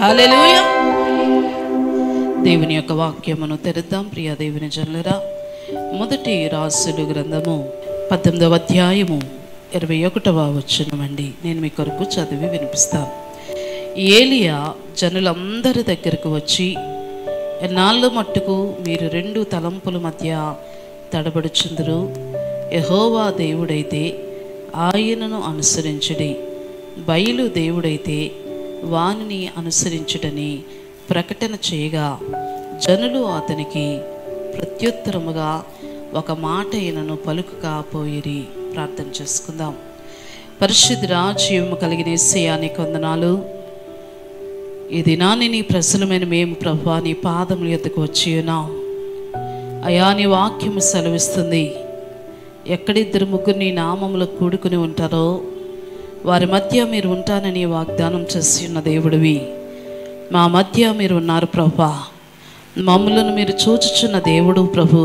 హల్లెలూయా. దేవుని యొక్క వాక్యమును తెరుద్దాం. ప్రియ దేవుని జనులారా, మొదటి రాసులు గ్రంథము 18వ అధ్యాయము 21వ వచనమండి. నేను మీ కొరకు చదివి వినిపిస్తాను. ఏలియా జనులందరి దగ్గరకు వచ్చి, ఎన్నాళ్ళ మట్టుకు మీరు రెండు తలంపుల మధ్య తడబడుచుందురు? యెహోవా దేవుడైతే ఆయనను అనుసరించుడి, బయలు దేవుడైతే వానిని అనుసరించుటని ప్రకటన చేయగా, జనులు అతనికి ప్రత్యుత్తరముగా ఒక మాట అయినను పలుకకపోయిరి. ప్రార్థన చేసుకుందాం. పరిశుద్ధుడా, జీవము కలిగిన యేసయ్యా నీకు వందనాలు. ఈ దినాన్ని నీ ప్రజలమైన మేము ప్రభువా నీ పాదముల యొద్దకు వచ్చి ఉన్నాం. అయా, నీ వాక్యము సెలవిస్తుంది, ఎక్కడిద్దరు ముగ్గురు నీ నామములో కూడుకుని ఉంటారో వారి మధ్య మీరు ఉంటానని వాగ్దానం చేసి ఉన్న దేవుడివి. మా మధ్య మీరు ఉన్నారు ప్రభువా. మమ్మలను మీరు చూచుచున్న దేవుడు ప్రభు.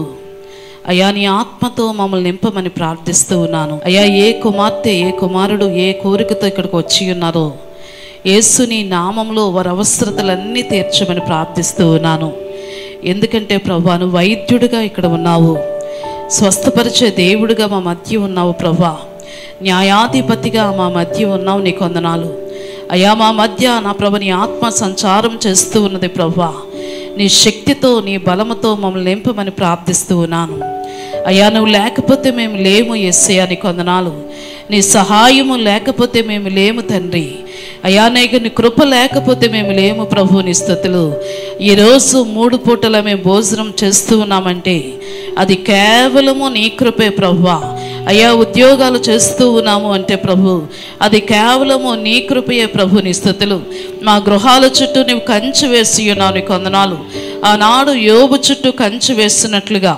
అయ్యా, నీ ఆత్మతో మమ్మల్ని నింపమని ప్రార్థిస్తూ ఉన్నాను. అయ్యా, ఏ కుమార్తె ఏ కుమారుడు ఏ కోరికతో ఇక్కడికి వచ్చి ఉన్నారో యేసు నీ నామంలో వారి అవసరతలన్నీ తీర్చమని ప్రార్థిస్తూ ఉన్నాను. ఎందుకంటే ప్రభువా, నువ్వు వైద్యుడిగా ఇక్కడ ఉన్నావు, స్వస్థపరిచే దేవుడిగా మా మధ్య ఉన్నావు ప్రభువా, న్యాయాధిపతిగా మా మధ్య ఉన్నావు. నీకు వందనాలు అయ్యా. మా మధ్య నా ప్రభు నీ ఆత్మ సంచారం చేస్తూ ఉన్నది ప్రభువా. నీ శక్తితో నీ బలముతో మమ్మల్ని నింపమని ప్రార్థిస్తూ ఉన్నాను. అయ్యా, నువ్వు లేకపోతే మేము లేము యేసయ్యా. నీకు వందనాలు. నీ సహాయము లేకపోతే మేము లేము తండ్రి. అయ్యా, నీకు నీ కృప లేకపోతే మేము లేము ప్రభు. నీ స్తుతులు. ఈరోజు 3 పూటల మేము భోజనం చేస్తూ ఉన్నామంటే అది కేవలము నీ కృపే ప్రభువా. అయ్యా, ఉద్యోగాలు చేస్తూ ఉన్నాము అంటే ప్రభు అది కేవలము నీ కృపయే ప్రభు. నీ స్తుతులు. మా గృహాల చుట్టూ నీవు కంచె వేసి ఉన్నావు. నీకు వందనాలు. ఆనాడు యోబు చుట్టూ కంచె వేస్తున్నట్లుగా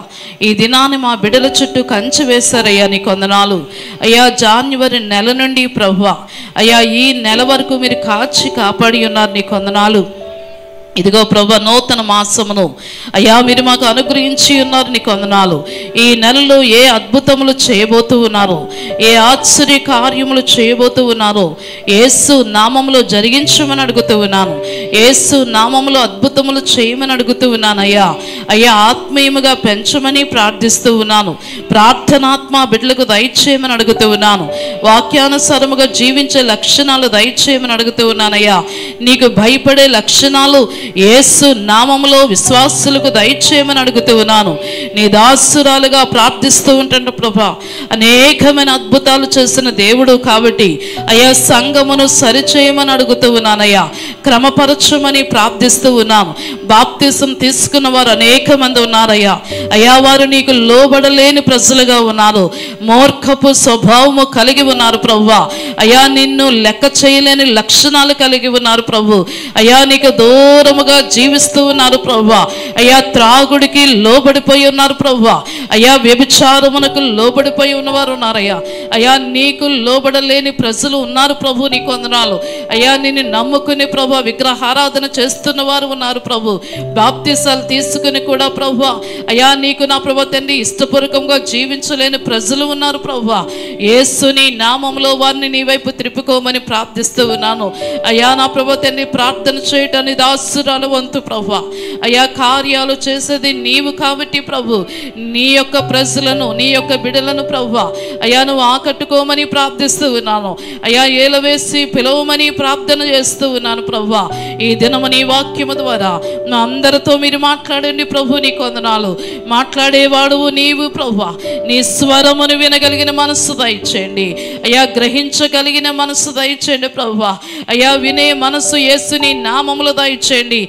ఈ దినాన్ని మా బిడ్డల చుట్టూ కంచె వేశారయ్యా. నీకు వందనాలు అయ్యా. జాన్యువరి నెల నుండి ప్రభువా అయ్యా ఈ నెల వరకు మీరు కాచి కాపాడి ఉన్నారు. నీకు వందనాలు. ఇదిగో ప్రభు, నూతన మాసమును అయ్యా మీరు మాకు అనుగ్రహించి ఉన్నారు. నీకు వందనాలు. ఈ నెలలో ఏ అద్భుతములు చేయబోతూ ఉన్నారో, ఏ ఆశ్చర్య కార్యములు చేయబోతూ ఉన్నారో యేసు నామములో జరిగించమని అడుగుతూ ఉన్నాను. యేసు నామములో అద్భుతములు చేయమని అడుగుతూ ఉన్నాను అయ్యా. అయ్యా, ఆత్మీయముగా పెంచమని ప్రార్థిస్తూ ఉన్నాను. ప్రార్థనాత్మ బిడ్డలకు దయచేయమని అడుగుతూ ఉన్నాను. వాక్యానుసారముగా జీవించే లక్షణాలు దయచేయమని అడుగుతూ ఉన్నానయ్యా. నీకు భయపడే లక్షణాలు యేసు నామములో విశ్వాసులకు దయచేయమని అడుగుతూ ఉన్నాను. నీ దాసురాలుగా ప్రార్థిస్తూ ఉంటాను ప్రభా. అనేకమైన అద్భుతాలు చేసిన దేవుడు కాబట్టి అయ్యా సంఘమును సరిచేయమని అడుగుతూ ఉన్నానయ్యా. క్రమపరచమని ప్రార్థిస్తూ ఉన్నాను. బాప్తిసం తీసుకున్న వారు అనేక మంది ఉన్నారయ్యా. అయ్యా, వారు నీకు లోబడలేని ప్రజలుగా ఉన్నారు. మూర్ఖపు స్వభావము కలిగి ఉన్నారు ప్రభువా. అయ్యా, నిన్ను లెక్క చేయలేని లక్షణాలు కలిగి ఉన్నారు ప్రభు. అయ్యా, నీకు దూరముగా జీవిస్తూ ఉన్నారు ప్రభువా. అయ్యా, త్రాగుడికి లోబడిపోయి ఉన్నారు ప్రభువా. అయ్యా, వ్యభిచారమునకు లోబడిపోయి ఉన్నవారు ఉన్నారయ్యా. అయ్యా, నీకు లోబడలేని ప్రజలు ఉన్నారు ప్రభు. నీకు వందనాలు అయ్యా. నిన్ను నమ్ముకుని ప్రభు విగ్రహారాధన చేస్తున్న వారు ఉన్నారు ప్రభు. బాప్తిసాలు తీసుకుని కూడా ప్రభు అయ్యా నీకు నా ప్రభు తండ్రి ఇష్టపూర్వకంగా జీవించలేని ప్రజలు ఉన్నారు ప్రభు. యేసుని నామములో వారిని నీ వైపు త్రిప్పుకోమని ప్రార్థిస్తూ ఉన్నాను అయ్యా. నా ప్రభు తండ్రి ప్రార్థన చేయటానికి దాసురాలు వంతు ప్రభు. అయ్యా, కార్యాలు చేసేది నీవు కాబట్టి ప్రభు నీ యొక్క ప్రజలను నీ యొక్క బిడలను ప్రభు అయ్యా నువ్వు ఆకట్టుకోమని ప్రార్థిస్తూ ఉన్నాను అయ్యా. ఏలవేసి పిలవమని ప్రార్థన చేస్తూ ఉన్నాను ప్రభు. ఈ దినము నీ వాక్యము ద్వారా నా అందరితో మీరు మాట్లాడండి ప్రభు. నీకు వందనాలు. మాట్లాడేవాడు నీవు ప్రభు. నీ స్వరమును వినగలిగిన మనస్సు దయచేయండి అయ్యా. గ్రహించగలిగిన మనస్సు దయచేయండి ప్రభు. అయ్యా, వినే మనస్సు యేసుని నామములో దయచేయండి.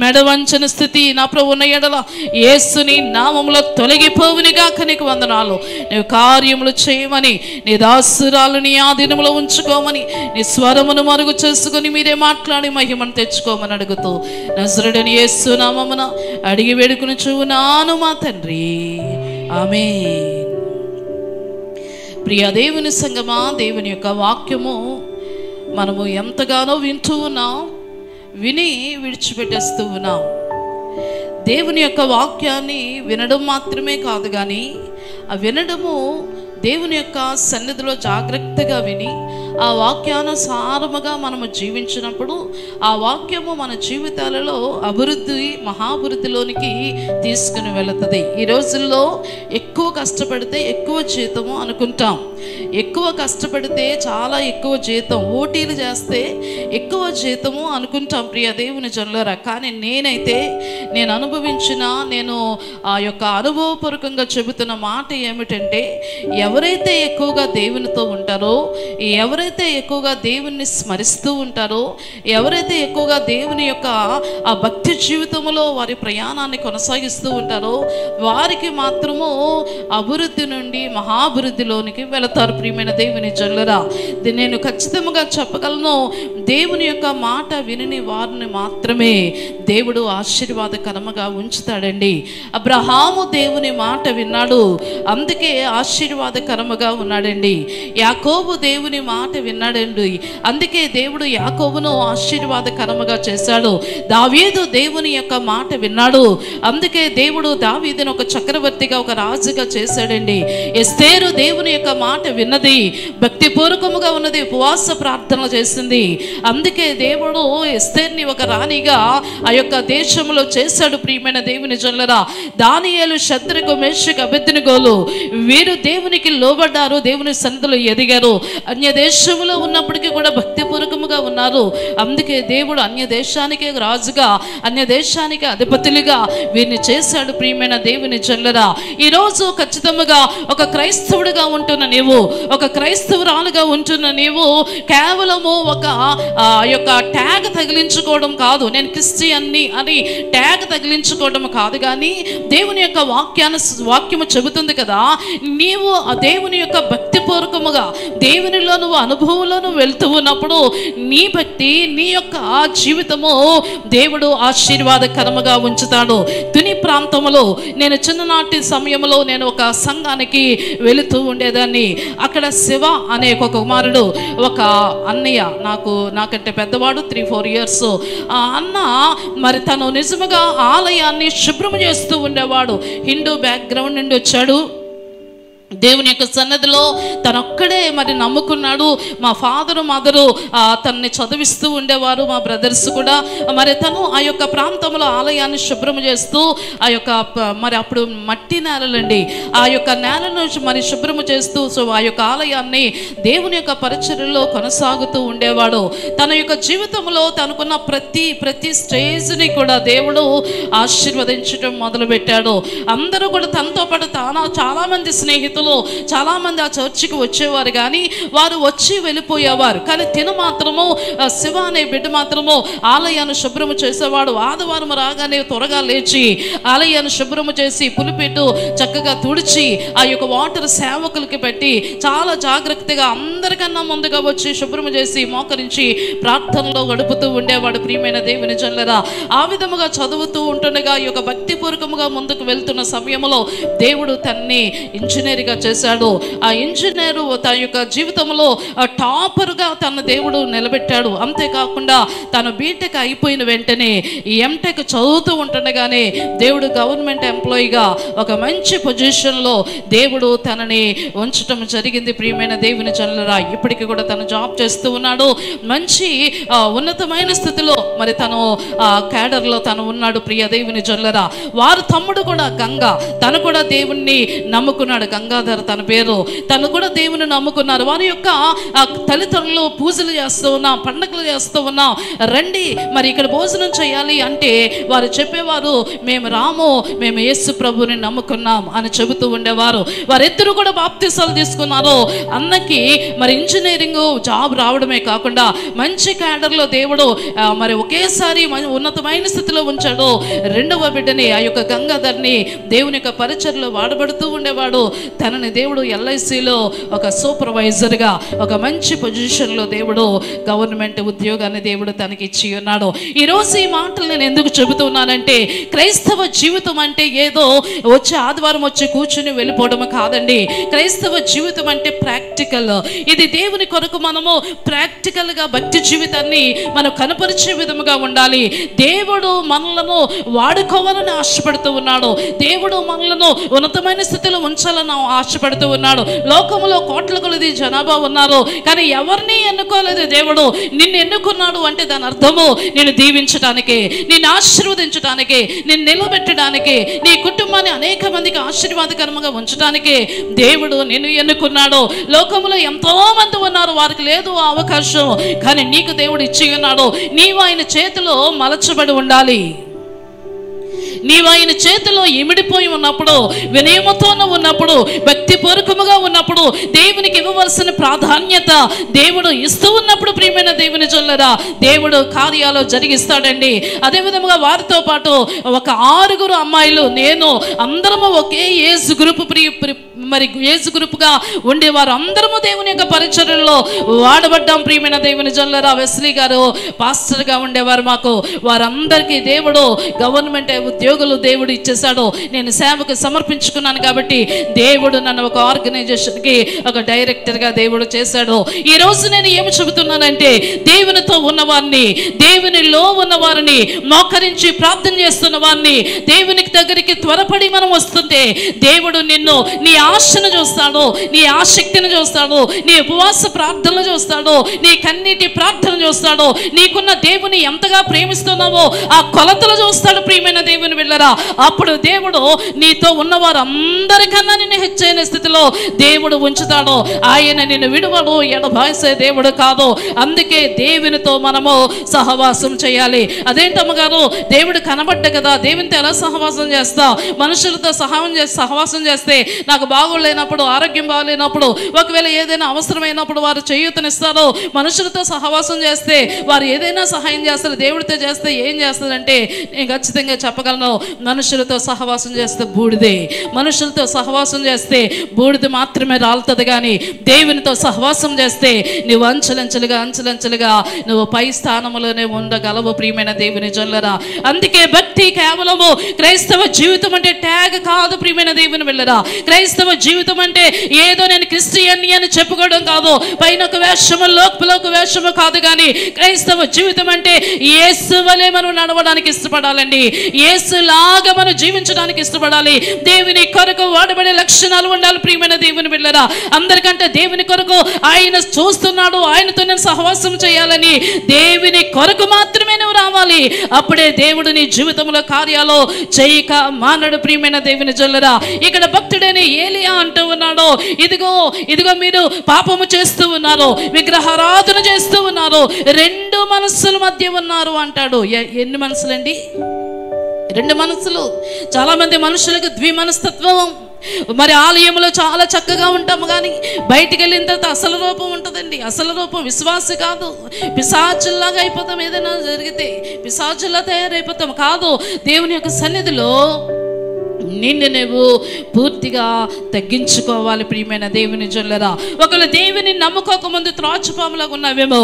మెడవంచన స్థితి నా ప్రభు ఉన్న ఎడల యేసుని నామములో తొలగిపోవునిగా నీకు వందనాలు. నీవు కార్యములు చేయమని నీ దాసురాలు నీ ఆధీనములో ఉంచుకోమని నీ స్వరమును మరుగు చేసుకుని మీరే మాట్లాడి మహిమను తెచ్చుకోమని అడుగుతూ నజరుడని యేసు నామమున అడిగి వేడుకొనుచున్నాను మా తండ్రి. ఆమేన్. ప్రియ దేవుని సంగమా, దేవుని యొక్క వాక్యము మనము ఎంతగానో వింటూ ఉన్నాం, విని విడిచిపెట్టేస్తూ ఉన్నాం. దేవుని యొక్క వాక్యాన్ని వినడం మాత్రమే కాదు కానీ ఆ వినడము దేవుని యొక్క సన్నిధిలో జాగ్రత్తగా విని ఆ వాక్యానుసారముగా మనము జీవించినప్పుడు ఆ వాక్యము మన జీవితాలలో అభివృద్ధి మహాభివృద్ధిలోనికి తీసుకుని వెళుతుంది. ఈ రోజుల్లో ఎక్కువ కష్టపడితే ఎక్కువ జీతము అనుకుంటాం, ఎక్కువ కష్టపడితే చాలా ఎక్కువ జీతం, ఓటీలు చేస్తే ఎక్కువ జీతము అనుకుంటాం ప్రియ దేవుని జనులారా. కానీ నేను అనుభవించిన ఆ యొక్క అనుభవపూర్వకంగా చెబుతున్న మాట ఏమిటంటే, ఎవరైతే ఎక్కువగా దేవునితో ఉంటారో, ఎవరైతే ఎక్కువగా దేవుణ్ణి స్మరిస్తూ ఉంటారో, ఎవరైతే ఎక్కువగా దేవుని యొక్క ఆ భక్తి జీవితంలో వారి ప్రయాణాన్ని కొనసాగిస్తూ ఉంటారో, వారికి మాత్రము అభివృద్ధి నుండి మహాభివృద్ధిలోనికి వెళతారు ప్రియమైన దేవుని జనులారా. నేను ఖచ్చితంగా చెప్పగలను, దేవుని యొక్క మాట విని వారిని మాత్రమే దేవుడు ఆశీర్వాదకరముగా ఉంచుతాడండి. అబ్రహాము దేవుని మాట విన్నాడు, అందుకే ఆశీర్వాదకరముగా ఉన్నాడండి. యాకోబు దేవుని మాట విన్నాడండి, అందుకే దేవుడు యాకోబును ఆశీర్వాదకరముగా చేశాడు. దావీదు దేవుని యొక్క మాట విన్నాడు, అందుకే దేవుడు దావీదును ఒక చక్రవర్తిగా, ఒక రాజుగా చేశాడండి. ఎస్తేరు దేవుని యొక్క మాట విన్నది, భక్తిపూర్వకముగా ఉన్నది, ఉపవాస ప్రార్థన చేసింది, అందుకే దేవుడు ఎస్తేర్ని ఒక రాణిగా ఆ యొక్క దేశంలో చేశాడు. ప్రియమైన దేవుని జనులారా, దానియేలు, శద్రకు, మేషకు, అబేద్నెగోలు వీరు దేవునికి లోబడ్డారు, దేవుని సన్నిధిలో ఎదిగారు. అన్య దేశంలో ఉన్నప్పటికీ కూడా భక్తిపూర్వకముగా ఉన్నారు. అందుకే దేవుడు అన్య దేశానికి రాజుగా, అన్య దేశానికి అధిపతులుగా వీరిని చేశాడు. ప్రియమైన దేవుని జనులారా, ఈరోజు ఖచ్చితంగా ఒక క్రైస్తవుడిగా ఉంటున్న నీవు, ఒక క్రైస్తవురాలుగా ఉంటున్న నీవు కేవలము ఒక యొక్క ట్యాగ్ తగిలించుకోవడం కాదు, నేను క్రిస్టియన్ని అని ట్యాగ్ తగిలించుకోవడం కాదు, కానీ దేవుని యొక్క వాక్యము చెబుతుంది కదా, నీవు ఆ దేవుని యొక్క భక్తిపూర్వకముగా దేవునిలో నువ్వు అనుభవంలో నువ్వు వెళ్తూ ఉన్నప్పుడు నీ భక్తి, నీ యొక్క జీవితము దేవుడు ఆశీర్వాదకరముగా ఉంచుతాడు. తుని ప్రాంతంలో నేను చిన్ననాటి సమయంలో నేను ఒక సంఘానికి వెళుతూ ఉండేదాన్ని. అక్కడ శివ అనే ఒక కుమారుడు, ఒక అన్నయ్య, నాకంటే పెద్దవాడు 3-4 years. ఆ అన్న మరి తను నిజముగా ఆలయాన్ని శుభ్రం చేస్తూ ఉండేవాడు. హిందూ బ్యాక్గ్రౌండ్ నుండి వచ్చాడు. దేవుని యొక్క సన్నిధిలో తనొక్కడే మరి నమ్ముకున్నాడు. మా ఫాదరు మదరు తనని చదివిస్తూ ఉండేవారు, మా బ్రదర్స్ కూడా. మరి తను ఆ యొక్క ప్రాంతంలో ఆలయాన్ని శుభ్రం చేస్తూ ఆ యొక్క మరి అప్పుడు మట్టి నేలలండి, ఆ యొక్క నేలను మరి శుభ్రం చేస్తూ ఆ యొక్క ఆలయాన్ని దేవుని యొక్క పరిచర్యలో కొనసాగుతూ ఉండేవాడు. తన యొక్క జీవితంలో తనకున్న ప్రతి స్టేజ్ని కూడా దేవుడు ఆశీర్వదించడం మొదలుపెట్టాడు. అందరూ కూడా తనతో పాటు చాలా మంది స్నేహితులు, చాలా మంది ఆ చర్చికి వచ్చేవారు, కానీ వారు వచ్చి వెళ్ళిపోయేవారు. కానీ తిను మాత్రము, శివ అనే బిడ్డ మాత్రము ఆలయాన్ని శుభ్రము చేసేవాడు. ఆదివారం రాగానే త్వరగా లేచి ఆలయాన్ని శుభ్రము చేసి పులిపెట్టు చక్కగా తుడిచి ఆ యొక్క వాటర్ సేవకులకి పెట్టి చాలా జాగ్రత్తగా అందరికన్నా ముందుగా వచ్చి శుభ్రము చేసి మోకరించి ప్రార్థనలో గడుపుతూ ఉండేవాడు. ప్రియమైన దేవుని జనులారా, ఆ విధముగా చదువుతూ ఉంటుండగా ఈ యొక్క భక్తిపూర్వకముగా ముందుకు వెళ్తున్న సమయంలో దేవుడు తన్ని ఇంజనీర్గా చేశాడు. ఆ ఇంజనీరు తన యొక్క జీవితంలో టాపర్గా తన దేవుడు నిలబెట్టాడు. అంతేకాకుండా తను బీటెక్ అయిపోయిన వెంటనే ఈ ఎంటెక్ చదువుతూ ఉంటుండగానే దేవుడు గవర్నమెంట్ ఎంప్లాయీగా ఒక మంచి పొజిషన్లో దేవుడు తనని ఉంచటం జరిగింది. ప్రియమైన దేవుని జనులారా, ఇప్పటికీ కూడా తను జాబ్ చేస్తూ ఉన్నాడు. మంచి ఉన్నతమైన స్థితిలో మరి తను క్యాడర్లో తను ఉన్నాడు. ప్రియ దేవుని జనులారా, వారు తమ్ముడు కూడా గంగా, తను కూడా దేవుణ్ణి నమ్ముకున్నాడు. గంగాధర్ తన పేరు, తను కూడా దేవుని నమ్ముకున్నారు. వారి యొక్క తల్లిదండ్రులు పూజలు చేస్తూ ఉన్నాం, పండుగలు చేస్తూ ఉన్నాం, రండి మరి ఇక్కడ భోజనం చేయాలి అంటే వారు చెప్పేవారు, మేము రాము, మేము యేసు ప్రభుని నమ్ముకున్నాం అని చెబుతూ ఉండేవారు. వారిద్దరూ కూడా బాప్తిసాలు తీసుకున్నారు. అన్నకి మరి ఇంజనీరింగ్ జాబ్ రావడమే కాకుండా మంచి క్యాడర్లో దేవుడు మరి ఒకేసారి ఉన్నతమైన స్థితిలో ఉంచాడు. రెండవ బిడ్డని, ఆ యొక్క గంగాధర్ని దేవుని యొక్క పరిచర్లో వాడబడుతూ ఉండేవాడు. తనని దేవుడు LICలో ఒక సూపర్వైజర్గా ఒక మంచి పొజిషన్లో దేవుడు గవర్నమెంట్ ఉద్యోగాన్ని దేవుడు తనకి ఇచ్చి ఉన్నాడు. ఈరోజు ఈ మాటలు నేను ఎందుకు చెబుతున్నానంటే, క్రైస్తవ జీవితం అంటే ఏదో వచ్చి ఆదివారం వచ్చి కూర్చుని వెళ్ళిపోవడం కాదండి. క్రైస్తవ జీవితం అంటే ప్రాక్టికల్. ఇది దేవుని కొరకు మనము ప్రాక్టికల్గా భక్తి జీవితాన్ని మనం కనపరిచే విధముగా ఉండాలి. దేవుడు మనలను వాడుకోవాలని ఆశపడుతూ ఉన్నాడు. దేవుడు మనలను ఉన్నతమైన స్థితిలో ఉంచాలని ఆశపడుతూ ఉన్నాడు. లోకములో కోట్ల కొలది జనాభా ఉన్నారు, కానీ ఎవరిని ఎన్నుకోలేదు దేవుడు. నిన్ను ఎన్నుకున్నాడు అంటే దాని అర్థము నిన్ను దీవించడానికి, నిన్ను ఆశీర్వదించడానికి, నిన్ను నిలబెట్టడానికి, నీ కుటుంబాన్ని అనేక మందికి ఆశీర్వాదకరంగా ఉంచడానికి దేవుడు నిన్ను ఎన్నుకున్నాడు. లోకములో ఎంతో మంది ఉన్నారు, వారికి లేదు ఆ అవకాశం, కానీ నీకు దేవుడు ఇచ్చి ఉన్నాడు. నీవు ఆయన చేతిలో మలచబడి ఉండాలి. నీవు ఆయన చేతిలో ఇమిడిపోయి ఉన్నప్పుడు, వినయముతో ఉన్నప్పుడు, భక్తిపూర్వకముగా ఉన్నప్పుడు, దేవునికి ఇవ్వవలసిన ప్రాధాన్యత దేవుడు ఇస్తూ ఉన్నప్పుడు ప్రియమైన దేవుని జనులారా దేవుడు కార్యాలు జరిగిస్తాడండి. అదేవిధంగా వారితో పాటు ఒక 6 అమ్మాయిలు, నేను అందరము ఒకే ఏజ్ గ్రూప్ మరి ఏజ్ గ్రూప్గా ఉండేవారు. అందరము దేవుని యొక్క పరిచర్యలో వాడబడ్డాం ప్రియమైన దేవుని జనులారా. వెస్లీ గారు పాస్టర్గా ఉండేవారు. మాకు వారందరికీ దేవుడు గవర్నమెంట్ ఉద్యోగులు దేవుడు ఇచ్చేశాడు. నేను సేవకు సమర్పించుకున్నాను కాబట్టి దేవుడు నన్ను ఒక ఆర్గనైజేషన్కి ఒక డైరెక్టర్గా దేవుడు చేశాడు. ఈరోజు నేను ఏమి చెబుతున్నానంటే, దేవునితో ఉన్నవారిని, దేవునిలో ఉన్నవారిని, మోకరించి ప్రార్థన చేస్తున్న వారిని, దేవునికి దగ్గరికి త్వరపడి మనం వస్తుంటే దేవుడు నిన్ను, నీ ఆశను చూస్తాడు, నీ ఆసక్తిని చూస్తాడు, నీ ఉపవాస ప్రార్థనలు చూస్తాడు, నీ కన్నీటి ప్రార్థన చూస్తాడు, నీకున్న దేవుని ఎంతగా ప్రేమిస్తున్నావో ఆ కొలతలు చూస్తాడు ప్రియమైన దేవుని వెళ్ళరా. అప్పుడు దేవుడు నీతో ఉన్నవారు అందరికన్నా నిన్ను హెచ్చైన స్థితిలో దేవుడు ఉంచుతాడు. ఆయన నిన్ను విడువడు, ఎడబాసే దేవుడు కాదు. అందుకే దేవునితో మనము సహవాసం చేయాలి. అదేంటమ్మగారు, దేవుడు కనబడ్డ కదా, దేవునితో ఎలా సహవాసం చేస్తా? మనుషులతో సహవాసం చేస్తే నాకు బాగోలేనప్పుడు, ఆరోగ్యం బాగోలేనప్పుడు, ఒకవేళ ఏదైనా అవసరమైనప్పుడు వారు చేయూతనిస్తారు. మనుషులతో సహవాసం చేస్తే వారు ఏదైనా సహాయం చేస్తారు. దేవుడితో చేస్తే ఏం చేస్తారంటే, నేను ఖచ్చితంగా చెప్పగలను, మనుషులతో సహవాసం చేస్తే బూడిదే. మనుషులతో సహవాసం చేస్తే బూడిద మాత్రమే రాలుతుంది, కానీ దేవునితో సహవాసం చేస్తే నువ్వు అంచెలంచెలుగా నువ్వు పై స్థానంలోనే ఉండగలవు ప్రియమైన దేవుని జనులారా. అందుకే భక్తి కేవలము క్రైస్తవ జీవితం అంటే ట్యాగ్ కాదు ప్రియమైన దేవుని వెళ్ళరా. క్రైస్తవ జీవితం అంటే ఏదో నేను క్రిస్టియన్ని అని చెప్పుకోవడం కాదు, పైన ఒక వేషము లోపల ఒక వేషము కాదు, కానీ క్రైస్తవ జీవితం అంటే యేసు వలె మనం నడవడానికి ఇష్టపడాలండి. యేసులాగా మనం జీవించడానికి ఇష్టపడాలి. దేవుని కొరకు వాడబడే లక్షణాలు ఉండాలి ప్రియమైన దేవుని బిడ్డలారా. అందరికంటే దేవుని కొరకు ఆయన చూస్తున్నాడు, ఆయనతో నేను సహవాసం చేయాలని దేవుని కొరకు మాత్రమే నువ్వు రావాలి. అప్పుడే దేవుడు నీ జీవితంలో కార్యాలు చేయక మానడు ప్రియమైన దేవుని జనులారా. ఇక్కడ భక్తుడైన ఏలియా అంటూ ఉన్నాడు, ఇదిగో మీరు పాపము చేస్తూ ఉన్నారు, విగ్రహారాధన చేస్తూ ఉన్నారు, 2 మనస్సుల మధ్య ఉన్నారు అంటాడు. ఎన్ని మనసులండి? 2 మనసులు. చాలా మంది మనుషులకు ద్విమనస్తత్వం. మరి ఆలయంలో చాలా చక్కగా ఉంటాము, కానీ బయటికి వెళ్ళిన తర్వాత అసలు రూపం ఉంటుందండి. అసలు రూపం విశ్వాసి కాదు. పిశాచుల్లాగా అయిపోతాం, ఏదైనా జరిగితే పిశాచుల్లా తయారైపోతాం. కాదు, దేవుని యొక్క సన్నిధిలో నిన్ను నువ్వు పూర్తిగా తగ్గించుకోవాలి ప్రియమైన దేవుని జనులారా. ఒకవేళ దేవుని నమ్ముకోకముందు త్రాచుపాములాగా ఉన్నావేమో,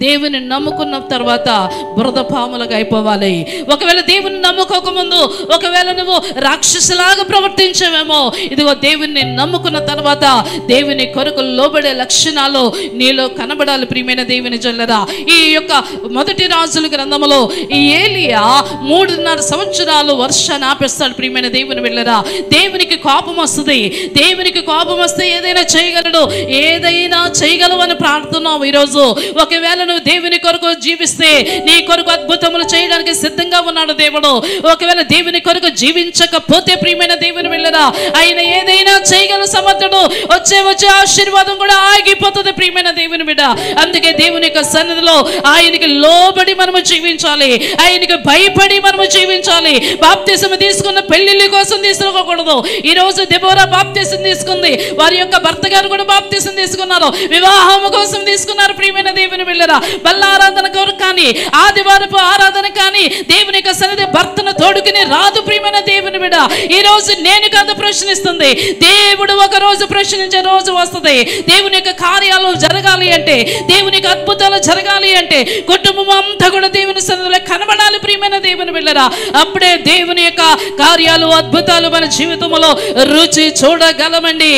దేవుని నమ్ముకున్న తర్వాత బురద పాములుగా అయిపోవాలి. ఒకవేళ దేవుని నమ్ముకోకముందు ఒకవేళ నువ్వు రాక్షసులాగా ప్రవర్తించావేమో, ఇదిగో దేవుని నమ్ముకున్న తర్వాత దేవుని కొరకు లోబడే లక్షణాలు నీలో కనబడాలి ప్రియమైన దేవుని జనులారా. ఈ యొక్క 1 రాజుల గ్రంథములో ఈ ఏలియా 3.5 సంవత్సరాలు వర్షాన్ని ఆపేస్తాడు ప్రియమైన దేవుని వెళ్ళరా. దేవునికి కోపం వస్తుంది. దేవునికి కోపం వస్తే ఏదైనా చేయగలడు, ఏదైనా చేయగలవు అని ప్రార్థనావు ఈరోజు. ఒకవేళ నువ్వు దేవుని కొరకు జీవిస్తే నీ కొరకు అద్భుతములు చేయడానికి సిద్ధంగా ఉన్నాడు దేవుడు. ఒకవేళ దేవుని కొరకు జీవించకపోతే ప్రియమైన దేవుని వెళ్ళరా, ఆయన ఏదైనా చేయగల సమర్థుడు. వచ్చే ఆశీర్వాదం కూడా ఆగిపోతుంది ప్రియమైన దేవుని బిడ్డ. అందుకే దేవుని యొక్క సన్నిధిలో ఆయనకి లోబడి మనము జీవించాలి, ఆయనకి భయపడి మనము జీవించాలి. బాప్తిసం తీసుకున్న పెళ్లిళ్ళ కోసం తీసుకోకూడదు. ఈ రోజు దెబోరా బాప్తిసం తీసుకుంది, వారి యొక్క భర్త గారు కూడా బాప్తిసం తీసుకున్నారు, వివాహం కోసం తీసుకున్నారు ప్రియమైన దేవుని బిడ్డలారా. బల్ల ఆరాధన కొరకు కానీ, ఆదివారపు ఆరాధన కానీ దేవుని యొక్క సన్నిధి భర్తను తోడుకుని రాదు ప్రియమైన దేవుని బిడ్డ. ఈ రోజు నేను కాదు ప్రశ్నిస్తుంది, దేవుడు ఒక రోజు ప్రశ్నించే రోజు వస్తుంది. దేవుని యొక్క కార్యాలు జరగాలి అంటే, దేవుని యొక్క అద్భుతాలు జరగాలి అంటే కుటుంబం అంతా కూడా దేవుని సన్నిధిలో కనబడాలి ప్రియమైన దేవుని బిడ్డలారా. అప్పుడే దేవుని యొక్క కార్యాలు అద్భుత అద్భుతాలు మన జీవితంలో రుచి చూడగలమండి.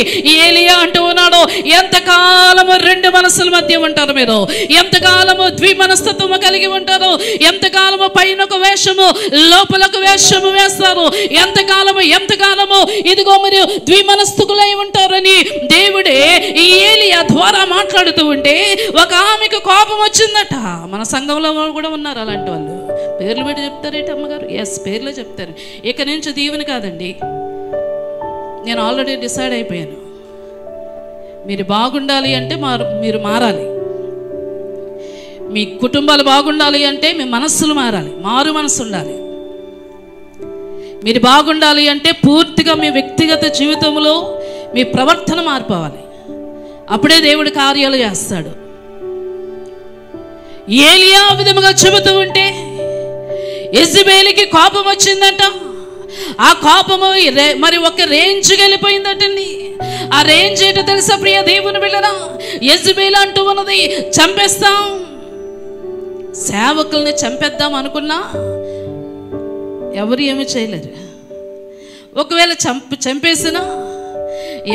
ఏలియా అంటూ ఉన్నాడు, ఎంతకాలము రెండు మనసుల మధ్య ఉంటారు మీరు, ఎంతకాలము ద్విమనస్తత్వము కలిగి ఉంటారు, ఎంతకాలము పైన ఒక వేషము లోపలకు వేషము వేస్తారు, ఎంతకాలము ఇదిగో మీరు ద్విమనస్తుకులై ఉంటారని దేవుడే ఈ ఏలియా ద్వారా మాట్లాడుతూ ఉంటే ఒక ఆమెకు కోపం వచ్చిందట. మన సంఘంలో కూడా ఉన్నారు అలాంటి వాళ్ళు. పేర్లు పెట్టి చెప్తారేంటి అమ్మగారు? ఎస్, పేర్లే చెప్తారు. ఇక నుంచి దీవెన కాదండి, నేను ఆల్రెడీ డిసైడ్ అయిపోయాను. మీరు బాగుండాలి అంటే మీరు మారాలి. మీ కుటుంబాలు బాగుండాలి అంటే మీ మనస్సులు మారాలి, మారు మనస్సు ఉండాలి. మీరు బాగుండాలి అంటే పూర్తిగా మీ వ్యక్తిగత జీవితంలో మీ ప్రవర్తన మారిపోవాలి. అప్పుడే దేవుడు కార్యాలు చేస్తాడు. ఏలియా విధముగా చెబుతూ ఉంటే యెజబెలుకి కోపం వచ్చిందంట. ఆ కోపము మరి ఒక రేంజ్కి వెళ్ళిపోయిందటండి. ఆ రేంజ్ ఏంటో తెలుసా ప్రియ దేవుని బిడ్డరా? యెజబెలు అంటూ ఉన్నది, చంపేస్తాం, సేవకుల్ని చంపేద్దాం అనుకున్నా ఎవరు ఏమీ చేయలేరు. ఒకవేళ చంపేసినా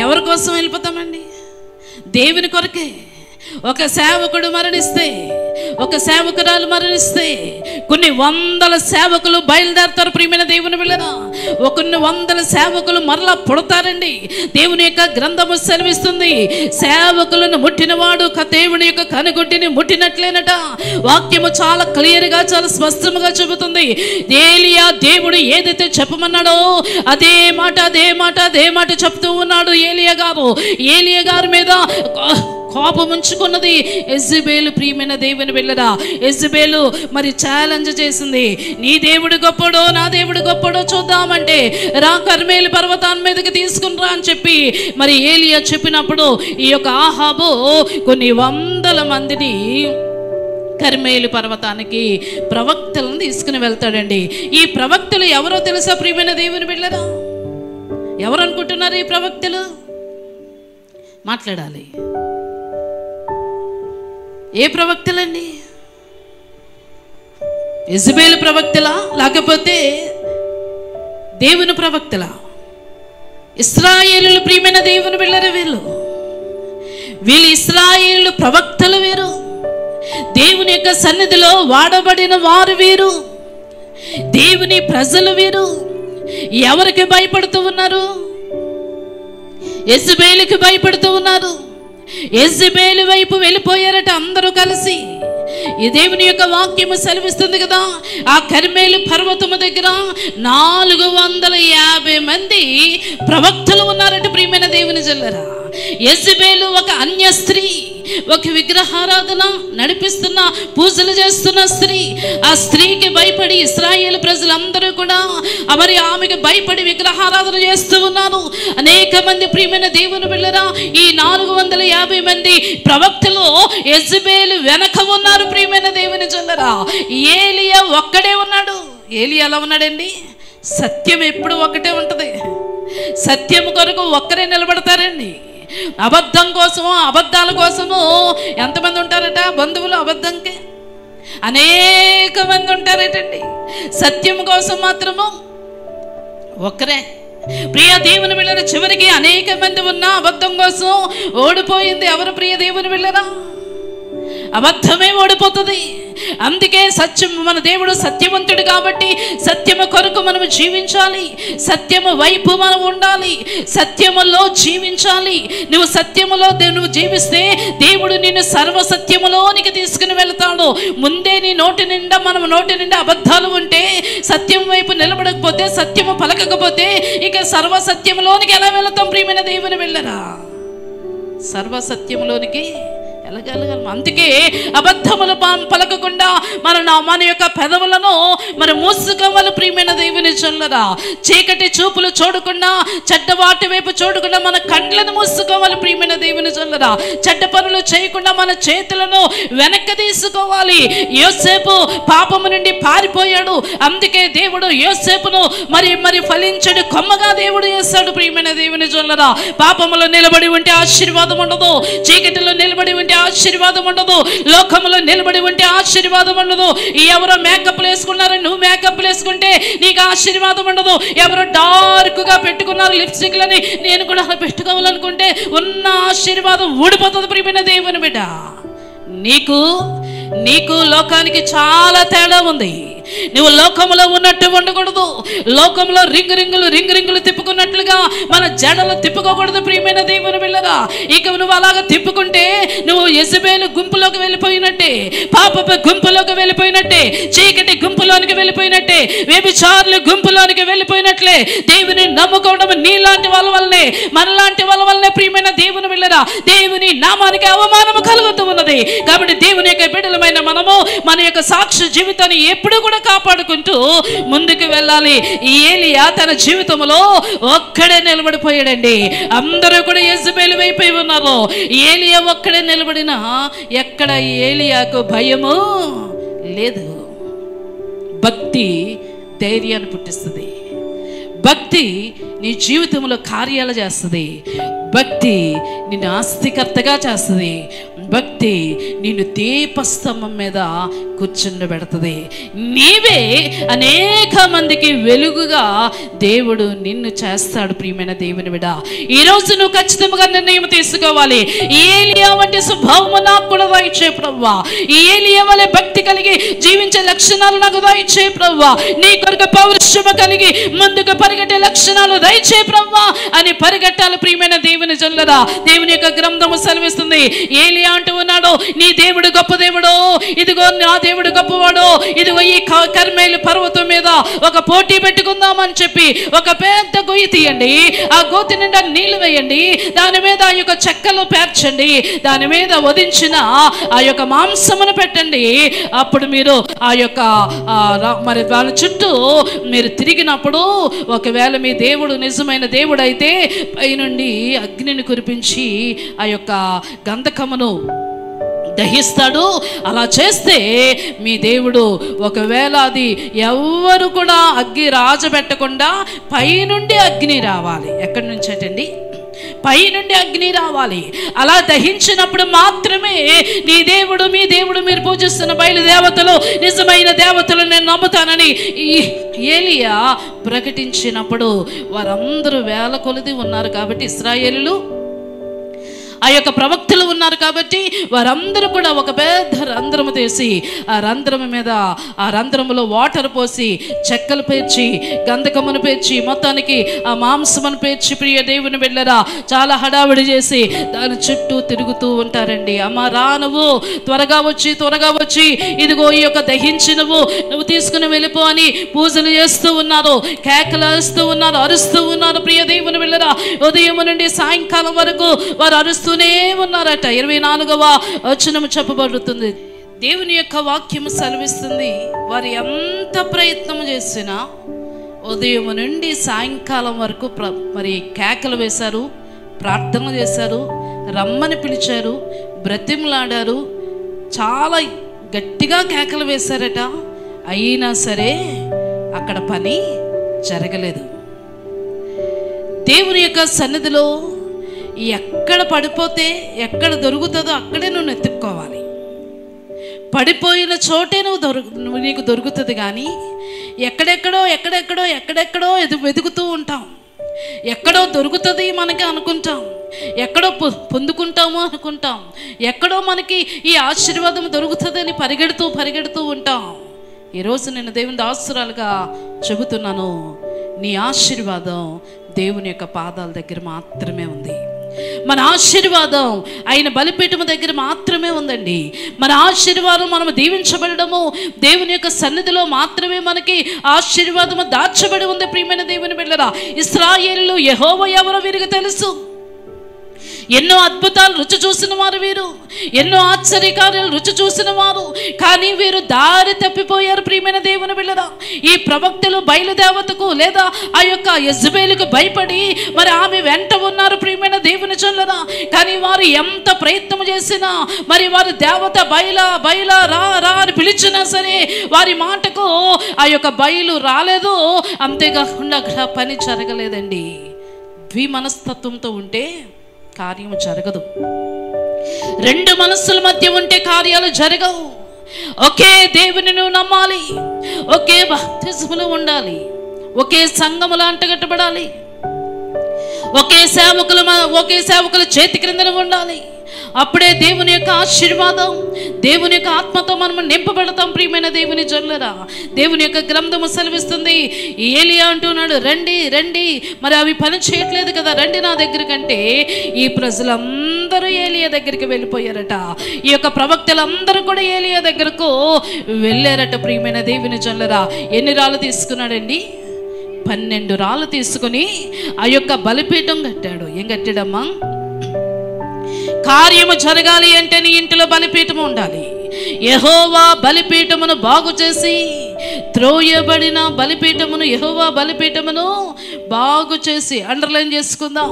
ఎవరి కోసం వెళ్ళిపోతామండి? దేవుని కొరకే. ఒక సేవకుడు మరణిస్తే, ఒక సేవకురాలు మరణిస్తే కొన్ని వందల సేవకులు బయలుదేరతారు ప్రియమైన దేవుని బిడ్డరా. కొన్ని వందల సేవకులు మరలా పుడతారండి. దేవుని యొక్క గ్రంథము సెలవిస్తుంది, సేవకులను ముట్టినవాడు దేవుని యొక్క కనుగుడ్డిని ముట్టినట్లేనట. వాక్యము చాలా క్లియర్గా, చాలా స్పష్టముగా చెబుతుంది. ఏలియా దేవుడు ఏదైతే చెప్పమన్నాడో అదే మాట చెప్తూ ఉన్నాడు ఏలియా గారి మీద కోపం ఉంచుకున్నది యెజబెలు ప్రియమైన దేవుని బిడ్డరా. యెజబెలు మరి ఛాలెంజ్ చేసింది, నీ దేవుడు గొప్పడో నా దేవుడు గొప్పడో చూద్దామంటే రా కర్మేలు పర్వతాన్ని మీదకి తీసుకునిరా అని చెప్పి మరి ఏలియా చెప్పినప్పుడు ఈ యొక్క ఆహాబు కొన్ని వందల మందిని కర్మేలు పర్వతానికి ప్రవక్తలను తీసుకుని వెళ్తాడండి. ఈ ప్రవక్తలు ఎవరో తెలుసా ప్రియమైన దేవుని బిడ్డరా? ఎవరు అనుకుంటున్నారు ఈ ప్రవక్తలు? మాట్లాడాలి. ఏ ప్రవక్తలండి? యెజబెలు ప్రవక్తలా లేకపోతే దేవుని ప్రవక్తలా? ఇశ్రాయేలు ప్రియమైన దేవుని బిడ్డలు వీళ్ళు ఇశ్రాయేలు ప్రవక్తలు వీరు. దేవుని యొక్క సన్నిధిలో వాడబడిన వారు వీరు, దేవుని ప్రజలు వీరు. ఎవరికి భయపడుతూ ఉన్నారు? యెజబెలుకి భయపడుతూ ఉన్నారు. యెజబెలు వైపు వెళ్ళిపోయారట అందరూ కలిసి. ఈ దేవుని యొక్క వాక్యము సెలవిస్తుంది కదా, ఆ కర్మేలు పర్వతము దగ్గర 450 మంది ప్రవక్తలు ఉన్నారట ప్రియమైన దేవుని జల్లరా. యెజబెలు ఒక అన్య స్త్రీ, ఒక విగ్రహారాధన నడిపిస్తున్న, పూజలు చేస్తున్న స్త్రీ. ఆ స్త్రీకి భయపడి ఇశ్రాయేలు ప్రజలందరూ కూడా మరి ఆమెకు భయపడి విగ్రహారాధన చేస్తూ ఉన్నారు. అనేక మంది ప్రియమైన దేవుని బిడ్డరా, ఈ 450 మంది ప్రవక్తలు యెజబెలు వెనక ఉన్నారు ప్రియమైన దేవుని జల్లరా. ఏలియా ఒక్కడే ఉన్నాడు. ఏలియా ఎలా ఉన్నాడండి? సత్యం ఎప్పుడు ఒకటే ఉంటది. సత్యం కొరకు ఒక్కరే నిలబడతారండి. అబద్ధాల కోసము ఎంతమంది ఉంటారట బంధువులు? అబద్ధంకి అనేక మంది ఉంటారటండి. సత్యం కోసం మాత్రము ఒక్కరే. ప్రియ దేవుని బిడ్డల, చివరికి అనేక మంది ఉన్నా అబద్ధం కోసం ఓడిపోయింది ఎవరు ప్రియ దేవుని బిడ్డరా? అబద్ధమే ఓడిపోతుంది. అందుకే సత్యం, మన దేవుడు సత్యవంతుడు కాబట్టి సత్యము కొరకు మనము జీవించాలి, సత్యము వైపు మనం ఉండాలి, సత్యములో జీవించాలి. నువ్వు సత్యములో నువ్వు జీవిస్తే దేవుడు నిన్ను సర్వసత్యములోనికి తీసుకుని వెళ్తాడు. ముందే నీ నోటి నిండా అబద్ధాలు ఉంటే, సత్యం వైపు నిలబడకపోతే, సత్యము పలకకపోతే ఇక సర్వసత్యములోనికి ఎలా వెళతాం ప్రియమైన దేవుని వెళ్ళరా? సర్వసత్యములోనికి ఎలాగలం. అందుకే అబద్ధములు పలకకుండా మన యొక్క పెదవులను మరి మూసుకోవాలి ప్రియమైన దేవుని జల్లరా. చీకటి చూపులు చూడకుండా, చెడ్డ వాటి వైపు చూడకుండా మన కండ్లను మూసుకోవాలి ప్రియమైన దేవుని జల్లరా. చెడ్డ పనులు చేయకుండా మన చేతులను వెనక్కి తీసుకోవాలి. యోసేపు పాపము నుండి పారిపోయాడు. అందుకే దేవుడు యోసేపును మరి ఫలించడు కొమ్మగా దేవుడు చేస్తాడు ప్రియమైన దేవుని జల్లరా. పాపములో నిలబడి ఉంటే ఆశీర్వాదం ఉండదు, చీకటిలో నిలబడి ఉంటే ఆశీర్వాదం ఉండదు, లోకంలో నిలబడి ఉంటే ఆశీర్వాదం ఉండదు. ఎవరో మేకప్లు వేసుకున్నారని నువ్వు మేకప్లు వేసుకుంటే నీకు ఆశీర్వాదం ఉండదు. ఎవరో డార్క్గా పెట్టుకున్నారు లిప్స్టిక్లని, నేను కూడా అలా పెట్టుకోవాలనుకుంటే ఉన్న ఆశీర్వాదం ఊడిపోతుంది. ప్రియమైన దేవుని బిడ్డ, నీకు లోకానికి చాలా తేడా ఉంది. నువ్వు లోకంలో ఉన్నట్టు ఉండకూడదు. లోకంలో రింగులు తిప్పుకున్నట్లుగా మన జడలు తిప్పుకోకూడదు. ప్రియమైన దేవుని బిడ్డలారా, ఇక నువ్వు అలాగా తిప్పుకుంటే నువ్వు యెజబెలు గుంపులోకి వెళ్ళిపోయినట్టే, పాపపు గుంపులోకి వెళ్ళిపోయినట్టే, చీకటి గుంపులోనికి వెళ్ళిపోయినట్టే, వ్యభిచారుల గుంపులోనికి వెళ్ళిపోయినట్లే. దేవుని నమ్ముకోవడం నీలాంటి వాళ్ళ వల్లనే, మనలాంటి వాళ్ళ వల్లనే ప్రియమైన దేవుని బిడ్డలారా దేవుని నామానికి అవమానము కలుగుతూ ఉన్నది. కాబట్టి దేవుని యొక్క బిడ్డలమైన మనము మన యొక్క సాక్షి జీవితాన్ని ఎప్పుడు కూడా కాపాడుకుంటూ ముందుకు వెళ్ళాలి. ఏలియా తన జీవితంలో ఒక్కడే నిలబడిపోయాడండి. అందరూ కూడా యెజబెలు వైపు ఉన్నారు. ఏలియా ఒక్కడే నిలబడినా ఎక్కడ ఏలియాకు భయము లేదు. భక్తి ధైర్యాన్ని పుట్టిస్తుంది. భక్తి నీ జీవితంలో కార్యాలు చేస్తుంది. భక్తి నిన్ను ఆస్తికర్తగా చేస్తుంది. భక్తి నిన్ను దీపస్తంభం మీద కూర్చుండబెడుతుంది. నీవే అనేక మందికి వెలుగుగా దేవుడు నిన్ను చేస్తాడు. ప్రియమైన దేవుని బిడ్డ, ఈరోజు నువ్వు ఖచ్చితంగా నిర్ణయం తీసుకోవాలి. ఏలియా వంటి స్వభావము నాకు కూడా దయచేయి ప్రభువా. ఏలియా వలె భక్తి కలిగి జీవించే లక్షణాలు నాకు దయచేయి ప్రభువా. నీ కొరకు పౌరుషము కలిగి ముందుకు పరిగెట్టే లక్షణాలు దయచేయి ప్రభువా అని పరిగెట్టాలి. ప్రియమైన దేవుని జనులారా, దేవుని యొక్క గ్రంథము సెలవిస్తుంది. ఏలియా అంటూ ఉన్నాడు, నీ దేవుడు గొప్ప దేవుడు, ఇదిగో నా దేవుడు గొప్పవాడు, ఇదిగో ఈ కర్మేలు పర్వతం మీద ఒక పోటీ పెట్టుకుందామని చెప్పి ఒక పెద్ద గొయ్యి తీయండి, ఆ గోతి నిండా నీళ్లు వేయండి, దాని మీద ఆ యొక్క చెక్కలు పేర్చండి, దాని మీద వధించిన ఆ యొక్క మాంసమును పెట్టండి. అప్పుడు మీరు ఆ యొక్క మరి వాళ్ళ చుట్టూ మీరు తిరిగినప్పుడు ఒకవేళ మీ దేవుడు నిజమైన దేవుడు అయితే పైనుండి అగ్నిని కురిపించి ఆ యొక్క గంధకమును దహిస్తాడు. అలా చేస్తే మీ దేవుడు ఒకవేళ అది ఎవరు కూడా అగ్ని రాజబెట్టకుండా పైనుండి అగ్ని రావాలి. ఎక్కడి నుంచి అటండి? పైనుండి అగ్ని రావాలి. అలా దహించినప్పుడు మాత్రమే నీ దేవుడు మీ దేవుడు మీరు పూజిస్తున్న బయలు దేవతలు నిజమైన దేవతలు నేను నమ్ముతానని ఏలియా ప్రకటించినప్పుడు వారందరూ వేల కొలది ఉన్నారు. కాబట్టి ఇశ్రాయేలులు ఆ యొక్క ప్రవక్తలు ఉన్నారు కాబట్టి వారందరూ కూడా ఒక పెద్ద రంధ్రము తీసి ఆ రంధ్రము మీద ఆ రంధ్రములో వాటర్ పోసి చెక్కలు పేర్చి గంధకమును పేర్చి మొత్తానికి ఆ మాంసమును పేర్చి ప్రియ దేవుని బిడ్డలారా చాలా హడావిడి చేసి దాని చుట్టూ తిరుగుతూ ఉంటారండి. అమ్మ రా, నువ్వు త్వరగా వచ్చి ఇదిగో ఈ యొక్క దహించినవు నువ్వు తీసుకుని వెళ్ళిపో అని పూజలు చేస్తూ ఉన్నారు, కేకలు వేస్తూ ఉన్నారు, అరుస్తూ ఉన్నారు. ప్రియ దేవుని బిడ్డలారా, ఉదయం నుండి సాయంకాలం వరకు వారు అరుస్తూనే ఉన్నారట. 24వ వచనము చెప్పబడుతుంది. దేవుని యొక్క వాక్యము సెలవిస్తుంది, వారు ఎంత ప్రయత్నం చేసినా ఉదయం నుండి సాయంకాలం వరకు మరి కేకలు వేశారు, ప్రార్థన చేశారు, రమ్మని పిలిచారు, బ్రతిమలాడారు, చాలా గట్టిగా కేకలు వేశారట. అయినా సరే అక్కడ పని జరగలేదు. దేవుని యొక్క సన్నిధిలో ఎక్కడ పడిపోతే ఎక్కడ దొరుకుతుందో అక్కడే నువ్వు ఎత్తుక్కోవాలి. పడిపోయిన చోటే నీకు దొరుకుతుంది. కానీ ఎక్కడెక్కడో వెతుకుతూ ఉంటాం. ఎక్కడో దొరుకుతుంది మనకి అనుకుంటాం, ఎక్కడో పొందుకుంటాము అనుకుంటాం, ఎక్కడో మనకి ఈ ఆశీర్వాదం దొరుకుతుందని పరిగెడుతూ ఉంటాం. ఈరోజు నేను దేవుని దాసురాలుగా చెబుతున్నాను, నీ ఆశీర్వాదం దేవుని యొక్క పాదాల దగ్గర మాత్రమే ఉంది. మన ఆశీర్వాదం ఆయన బలిపీఠము దగ్గర మాత్రమే ఉందండి. మన ఆశీర్వాదం మనం దీవించబడము దేవుని యొక్క సన్నిధిలో మాత్రమే మనకి ఆశీర్వాదము దాచబడి ఉంది. ప్రియమైన దేవుని బిడ్డలారా, ఇశ్రాయేలు యెహోవా ఎవరో వీరికి తెలుసు. ఎన్నో అద్భుతాలు రుచి చూసిన వారు వీరు, ఎన్నో ఆశ్చర్యకార్యాలు రుచి చూసిన వారు. కానీ వీరు దారి తప్పిపోయారు. ప్రియమైన దేవుని బిడ్డలారా, ఈ ప్రవక్తలు బయలుదేవతకు లేదా ఆ యొక్క యెజబెలుకు భయపడి మరి ఆమె వెంట ఉన్నారు. ప్రియమైన దేవుని జనులారా, కానీ వారు ఎంత ప్రయత్నం చేసినా మరి వారు దేవత బయలా రా అని పిలిచినా సరే వారి మాటకు ఆ యొక్క బయలు రాలేదు. అంతేకాకుండా అక్కడ పని జరగలేదండి. ద్విమనస్తత్వంతో ఉంటే కార్యము జరగదు. రెండు మనస్సుల మధ్య ఉంటే కార్యాలు జరగవు. ఒకే దేవుని నువ్వు నమ్మాలి, ఒకే బాప్తిస్మలో ఉండాలి, ఒకే సంఘములో అంటగట్టబడాలి, ఒకే సేవకుల చేతి క్రిందన ఉండాలి. అప్పుడే దేవుని యొక్క ఆశీర్వాదం, దేవుని యొక్క ఆత్మతో మనము నింపబడతాం. ప్రియమైన దేవుని జనులారా, దేవుని యొక్క గ్రంథము సెలవిస్తుంది. ఏలియా అంటున్నాడు, రండి రండి, మరి అవి పని చేయట్లేదు కదా, రండి నా దగ్గరికంటే ఈ ప్రజలందరూ ఏలియా దగ్గరికి వెళ్ళిపోయారట. ఈ యొక్క ప్రవక్తలందరూ కూడా ఏలియా దగ్గరకు వెళ్ళారట. ప్రియమైన దేవుని జనులారా, ఎన్ని రాళ్ళు తీసుకున్నాడండి? 12 రాళ్ళు తీసుకుని ఆ యొక్క బలిపీఠం కట్టాడు. ఏం కట్టాడమ్మా? కార్యము జరగాలి అంటే నీ ఇంటిలో బలిపీఠము ఉండాలి. యెహోవా బలిపీఠమును బాగు చేసి, త్రోయబడిన బలిపీఠమును, యెహోవా బలిపీఠమును బాగు చేసి, అండర్లైన్ చేసుకుందాం,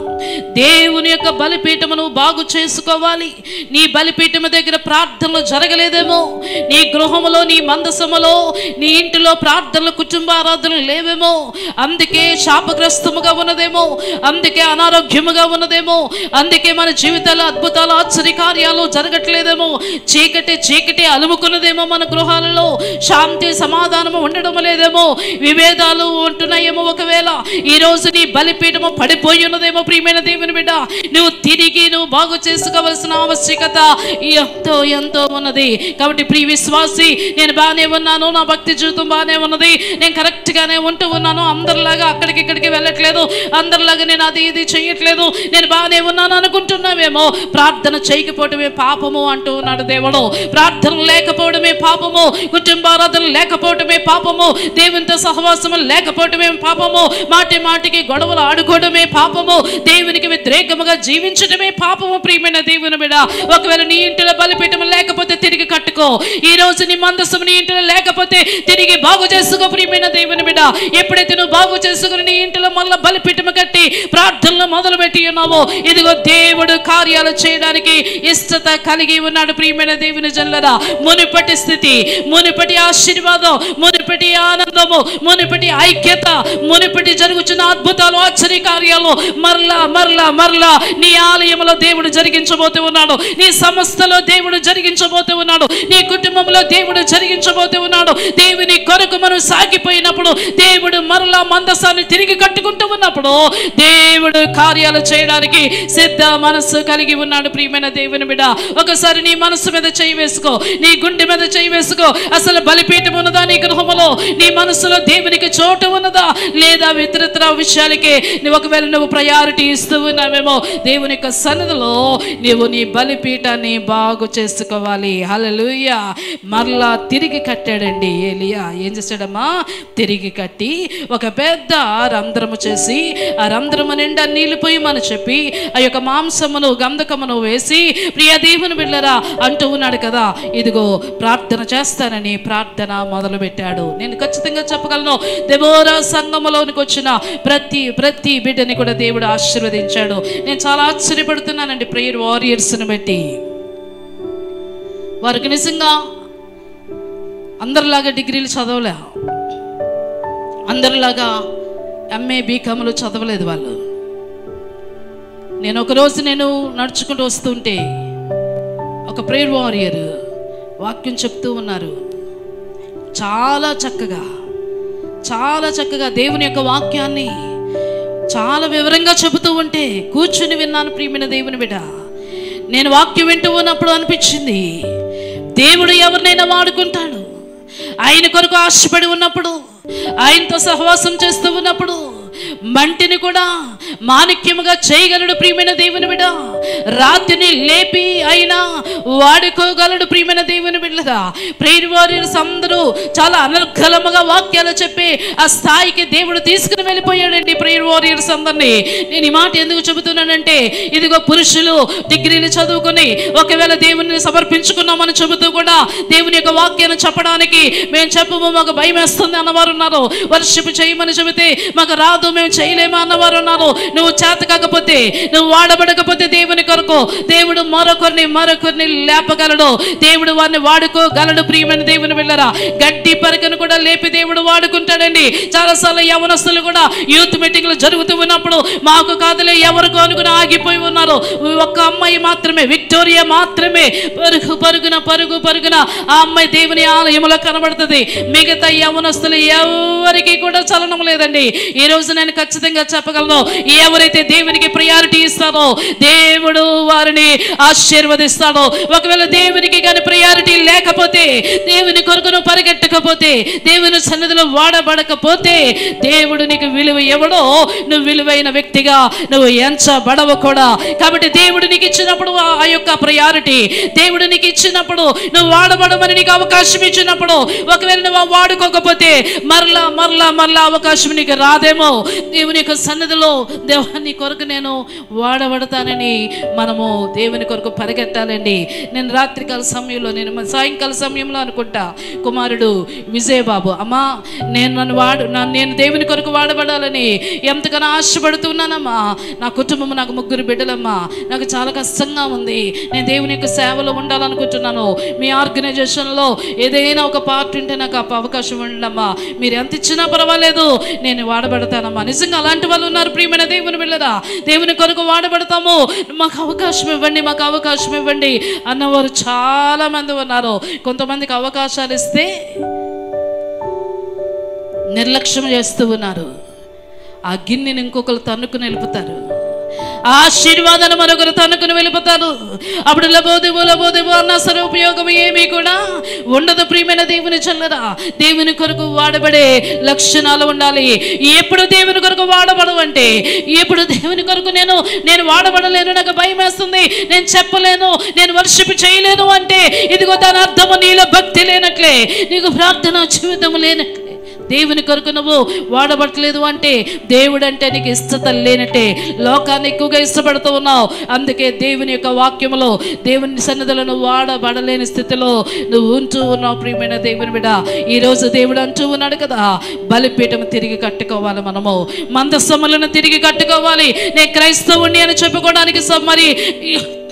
దేవుని యొక్క బలిపీఠమును బాగు చేసుకోవాలి. నీ బలిపీఠము దగ్గర ప్రార్థనలు జరగలేదేమో, నీ గృహములో, నీ మందసములో, నీ ఇంటిలో ప్రార్థనలు, కుటుంబ ఆరాధనలు లేవేమో, అందుకే శాపగ్రస్తముగా ఉన్నదేమో, అందుకే అనారోగ్యముగా ఉన్నదేమో, అందుకే మన జీవితాల్లో అద్భుతాలు, ఆశ్చర్యకార్యాలు జరగట్లేదేమో, చీకటి అలుముకున్నదేమో, మన గృహాలలో శాంతి సమాధానము ఉండడం లేదేమో, విభేదాలు ఉంటున్నాయేమో. ఒకవేళ ఈరోజు నీ బలిపీఠము పడిపోయి ఉన్నదేమో. ప్రియమైన దేవుని బిడ్డ, నువ్వు బాగు చేసుకోవలసిన ఆవశ్యకత ఎంతో ఉన్నది. కాబట్టి ప్రియ విశ్వాసి, నేను బాగానే ఉన్నాను, నా భక్తి జీవితం బాగానే ఉన్నది, నేను కరెక్ట్గానే ఉంటూ ఉన్నాను, అందరిలాగా అక్కడికి వెళ్ళట్లేదు, అందరిలాగా నేను అది ఇది చేయట్లేదు, నేను బాగానే ఉన్నాను అనుకుంటున్నావేమో. ప్రార్థన చేయకపోవడమే పాపము అంటూ ఉన్నాడు దేవుడు. ప్రార్థన లేకపోవడమే పాపము, కుటుంబారాధన లేకపోవడమే పాపము, దేవునితో సహవాసము లేకపోవడమే పాపము, మాటికి గొడవలు ఆడుకోవడమే పాపము, దేవునికి వ్యతిరేకముగా జీవించడమే పాపము. ప్రియమైన దేవుని బిడ్డ, ఒకవేళ నీ ఇంటిలో బలిపీఠం లేకపోతే తిరిగి కట్టుకో. ఈ రోజు నీ మందసం నీ ఇంటిలో లేకపోతే తిరిగి బాగు చేసుకో. ప్రియమైన దేవుని బిడ్డ, ఎప్పుడైతే నువ్వు బాగు చేసుకుని నీ ఇంటిలో మళ్ళీ బలిపీఠం కట్టి ప్రార్థనలు మొదలు పెట్టి ఉన్నావో, ఇదిగో దేవుడు కార్యాలు చేయడానికి ఇష్టత కలిగి ఉన్నాడు. ప్రియమైన దేవుని జనులారా, మునుపటి స్థితి, మునుపటి ఆశీర్వాదం, మునుపటి ఆనందము, మునుపటి ఐక్యత, మునుపటి జరుగుతున్న అద్భుతాలు, ఆశ్చర్య కార్యాలు మరలా నీ ఆలయంలో దేవుడు జరిగించబోతూ ఉన్నాడు, నీ సంస్థలో దేవుడు జరిగించబోతూ ఉన్నాడు, నీ కుటుంబంలో దేవుడు జరిగించబోతూ ఉన్నాడు. దేవుని కొరకు మనం సాగిపోయినప్పుడు, దేవుడు మరలా మందసాన్ని తిరిగి కట్టుకుంటూ ఉన్నప్పుడు, దేవుడు కార్యాలు చేయడానికి సిద్ధ మనస్సు కలిగి ఉన్నాడు. ప్రియమైన దేవుని బిడ్డ, ఒకసారి నీ మనస్సు మీద చేయి వేసుకో, నీ గుండె మీద చేయి వేసుకో. అసలు బలిపీఠం ఉన్నదా నీ గృహములో? నీ మనసులో దేవునికి చోటు ఉన్నదా? లేదా ఇతరత్ర విషయాలకే ఒకవేళ నువ్వు ప్రయారిటీ ఇస్తూ ఉన్నావేమో. దేవుని యొక్క సన్నిధిలో నీవు నీ బలిపీఠాన్ని బాగు చేసుకోవాలి. హల్లెలూయా. మరలా తిరిగి కట్టాడండి ఏలియా. ఏం చేశాడమ్మా? తిరిగి కట్టి ఒక పెద్ద రంధ్రము చేసి, ఆ రంధ్రము నిండా నీళ్లు పోయమని చెప్పి, ఆ యొక్క మాంసమును గంధకమును వేసి, ప్రియ దేవుని బిడ్డలారా అంటూ ఉన్నాడు కదా, ఇదిగో ప్రార్థన చేస్తానని ప్రార్థన మొదలు పెట్టాడు. నేను ఖచ్చితంగా చెప్పగలను, దెబోరా సంఘములోనికి వచ్చిన ప్రతి బిడ్డని కూడా దేవుడు ఆశీర్వదించాడు. నేను చాలా ఆశ్చర్యపడుతున్నానండి ప్రేయర్ వారియర్స్ని బట్టి. వారికి నిజంగా అందరిలాగా డిగ్రీలు చదవలే, అందరిలాగా ఎంఏ బీకాములు చదవలేదు వాళ్ళు. ఒకరోజు నేను నడుచుకుంటూ వస్తుంటే ఒక ప్రేయర్ వారియర్ వాక్యం చెప్తూ ఉన్నారు. చాలా చక్కగా దేవుని యొక్క వాక్యాన్ని చాలా వివరంగా చెబుతూ ఉంటే కూర్చుని విన్నాను. ప్రియమైన దేవుని బిడ్డ, నేను వాక్యం వింటూ ఉన్నప్పుడు అనిపించింది, దేవుడు ఎవరినైనా వాడుకుంటాడు. ఆయన కొరకు ఆశపడి ఉన్నప్పుడు, ఆయనతో సహవాసం చేస్తూ ఉన్నప్పుడు మంటిని కూడా మాణిక్యముగా చేయగలడు. ప్రియమైన దేవుని బిడ్డ, రాతిని లేపి అయినా వాడుకోగలడు. ప్రియమైన దేవుని బిడ్డగా ప్రేయర్ వారియర్స్ అందరూ చాలా అనర్గళముగా వాక్యాలు చెప్పి ఆ స్థాయికి దేవుడు తీసుకుని వెళ్ళిపోయాడండి ప్రేయర్ వారియర్స్ అందరినీ. నేను ఈ మాట ఎందుకు చెబుతున్నానంటే, ఇదిగో పురుషులు డిగ్రీలు చదువుకొని ఒకవేళ దేవుని సమర్పించుకున్నామని చెబుతూ కూడా దేవుని యొక్క వాక్యాన్ని చెప్పడానికి మేము చెప్పము, మాకు భయం వేస్తుంది అన్నవారు ఉన్నారు. వర్షిప్ చేయమని చెబితే మాకు రాదు, మేము చేయలేమా అన్నవారు ఉన్నారు. నువ్వు చేత కాకపోతే, నువ్వు వాడబడకపోతే దేవుని కొరకు దేవుడు మరొకరిని లేపగలడు. దేవుడు వారిని వాడుకోగలడు. ప్రియమైన దేవుని బిడ్డలారా, గడ్డి పరకను కూడా లేపి దేవుడు వాడుకుంటాడండి. చాలాసార్లు యవనస్తులు కూడా యూత్ మీటింగ్లు జరుగుతూ ఉన్నప్పుడు మాకు కాదులే ఎవరికో అనుకుని ఆగిపోయి ఉన్నారు. ఒక్క అమ్మాయి మాత్రమే, విక్టోరియా మాత్రమే పరుగున ఆ అమ్మాయి దేవుని ఆలయంలో కనబడుతుంది. మిగతా యవనస్తులు ఎవరికి కూడా చలనం లేదండి. ఈ రోజు నేను ఖచ్చితంగా చెప్పగలను, ఎవరైతే దేవునికి ప్రయారిటీ ఇస్తారో దేవుడు వారిని ఆశీర్వదిస్తాడో. ఒకవేళ దేవునికి కానీ ప్రయారిటీ లేకపోతే, దేవుని కొరకు నువ్వు పరిగెట్టకపోతే, దేవుని సన్నిధిలో వాడబడకపోతే దేవుడు నీకు విలువ ఎవడో నువ్వు విలువైన వ్యక్తిగా నువ్వు ఎంచబడవు కూడా. కాబట్టి దేవుడు నీకు ఇచ్చినప్పుడు ఆ యొక్క ప్రయారిటీ, దేవుడు నీకు ఇచ్చినప్పుడు నువ్వు వాడబడమని నీకు అవకాశం ఇచ్చినప్పుడు, ఒకవేళ నువ్వు వాడుకోకపోతే మరలా అవకాశం నీకు రాదేమో. దేవుని యొక్క సన్నిధిలో దేవుని కొరకు నేను వాడబడతానని మనము దేవుని కొరకు పరిగెట్టాలండి. నేను రాత్రికాల సమయంలో, నేను సాయంకాల సమయంలో అనుకుంటా, కుమారుడు విజయబాబు, అమ్మా నేను దేవుని కొరకు వాడబడాలని ఎంతగానో ఆశపడుతున్నానమ్మా. నా కుటుంబం, నాకు 3 బిడ్డలమ్మా, నాకు చాలా కష్టంగా ఉంది. నేను దేవుని యొక్క సేవలో ఉండాలనుకుంటున్నాను. మీ ఆర్గనైజేషన్లో ఏదైనా ఒక పార్ట్ ఉంటే నాకు అవకాశం ఉండమ్మా. మీరు ఎంత ఇచ్చినా పర్వాలేదు, నేను వాడబడతానమ్మా. నిజంగా అలాంటి వాళ్ళు ఉన్నారు ప్రియమైన దేవుని బిడ్డలారా. దేవుని కొరకు వాడబడతాము, మాకు అవకాశం ఇవ్వండి అన్నవారు చాలా మంది ఉన్నారు. కొంతమందికి అవకాశాలు ఇస్తే నిర్లక్ష్యం చేస్తూ ఉన్నారు. ఆ గిన్నెని ఇంకొకరు తన్నుకుని వెళ్ళిపోతారు. ఆశీర్వాదాన్ని మరొకరు తన్నుకుని వెళ్ళిపోతారు. అప్పుడు లబోదేవో అన్నా సరే ఉపయోగం ఏమీ కూడా ఉండదు. ప్రియమైన దేవుని చల్లరా, దేవుని కొరకు వాడబడే లక్షణాలు ఉండాలి. ఎప్పుడు దేవుని కొరకు వాడబడవంటే, ఎప్పుడు దేవుని కొరకు నేను వాడబడలేను, నాకు భయం వేస్తుంది, నేను చెప్పలేను, నేను వర్షిప్ చేయలేను అంటే, ఇదిగో దాని అర్థము నీలో భక్తి లేనట్లే, నీకు ప్రార్థన జీవితం లేనట్లే. దేవుని కొరకు నువ్వు వాడబడలేదు అంటే దేవుడు అంటే నీకు ఇష్టత లేనట్టే. లోకాన్ని ఎక్కువగా ఇష్టపడుతూ ఉన్నావు. అందుకే దేవుని యొక్క వాక్యములో, దేవుని సన్నిధిలో నువ్వు వాడబడలేని స్థితిలో నువ్వు ఉంటూ ఉన్నావు. ప్రియమైన దేవుని బిడ్డ, ఈరోజు దేవుడు అంటూ ఉన్నాడు కదా, బలిపీఠం తిరిగి కట్టుకోవాలి, మనము మందసములను తిరిగి కట్టుకోవాలి. నేను క్రైస్తవుని అని చెప్పుకోవడానికి మరి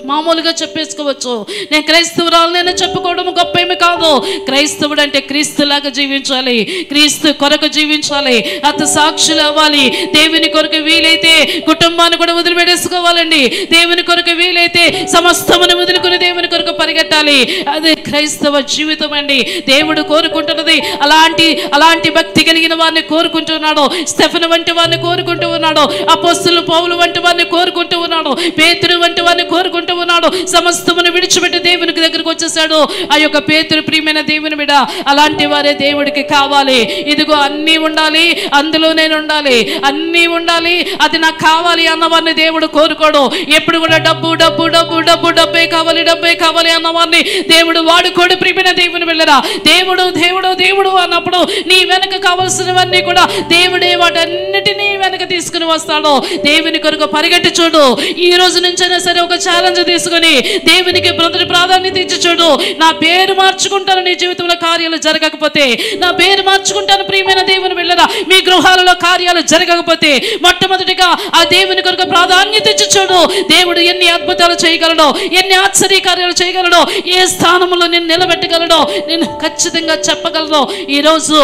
మామూలుగా చెప్పేసుకోవచ్చు. నేను క్రైస్తవురాలని చెప్పుకోవడం గొప్ప ఏమి కాదు. క్రైస్తవుడు అంటే క్రీస్తులాగా జీవించాలి, క్రీస్తు కొరకు జీవించాలి, అత సాక్షులు అవ్వాలి. దేవుని కొరకు వీలైతే కుటుంబాన్ని కూడా వదిలిపెట్టేసుకోవాలండి. దేవుని కొరకు వీలైతే సమస్తమును వదులుకుని దేవుని కొరకు పరిగెట్టాలి. అదే క్రైస్తవ జీవితం అండి. దేవుడు కోరుకుంటున్నది అలాంటి భక్తి కలిగిన వారిని కోరుకుంటున్నాడు. స్టెఫెను వంటి వారిని కోరుకుంటూ ఉన్నాడు. అపోస్తలులు పౌలు వంటి వారిని కోరుకుంటూ ఉన్నాడు. పేతురు వంటి వారిని కోరుకుంటూ ఉన్నాడు. సమస్తమును విడిచిపెట్టి దేవునికి దగ్గరకు వచ్చేసాడు ఆ యొక్క పేతురు. ప్రియమైన దేవుని బిడ్డ, అలాంటి వారే దేవుడికి కావాలి. ఇదిగో అన్నీ ఉండాలి, అందులో నేను ఉండాలి, అన్నీ ఉండాలి, అది నాకు కావాలి అన్నవారిని దేవుడు కోరుకోడు. ఎప్పుడు కూడా డబ్బే కావాలి అన్నవారిని దేవుడు వాడుకోడు. ప్రియమైన దేవుని బిడ్డరా, దేవుడు అన్నప్పుడు నీ వెనక కావలసినవన్నీ కూడా దేవుడే వాటన్నిటినీ వెనక తీసుకుని వస్తాడు. దేవుని కొరకు పరిగెట్టి చూడు. ఈ రోజు నుంచైనా సరే ఒక ఛాలెంజ్ తీసుకుని దేవునికి మొదటి ప్రాధాన్యత ఇచ్చి చూడు. నా పేరు మార్చుకుంటాను, నీ జీవితంలో కార్యాలు జరగకపోతే నా పేరు మార్చుకుంటాను. ప్రియమైన దేవుని బిడ్డలారా, మీ గృహాలలో కార్యాలు జరగకపోతే మొట్టమొదటిగా ఆ దేవుని కొరకు ప్రాధాన్యత ఇచ్చి చూడు. దేవుడు ఎన్ని అద్భుతాలు చేయగలడో, ఎన్ని ఆశ్చర్య కార్యాలు చేయగలడో, ఏ స్థానంలో నేను నిలబెట్టగలడో నేను ఖచ్చితంగా చెప్పగలను. ఈరోజు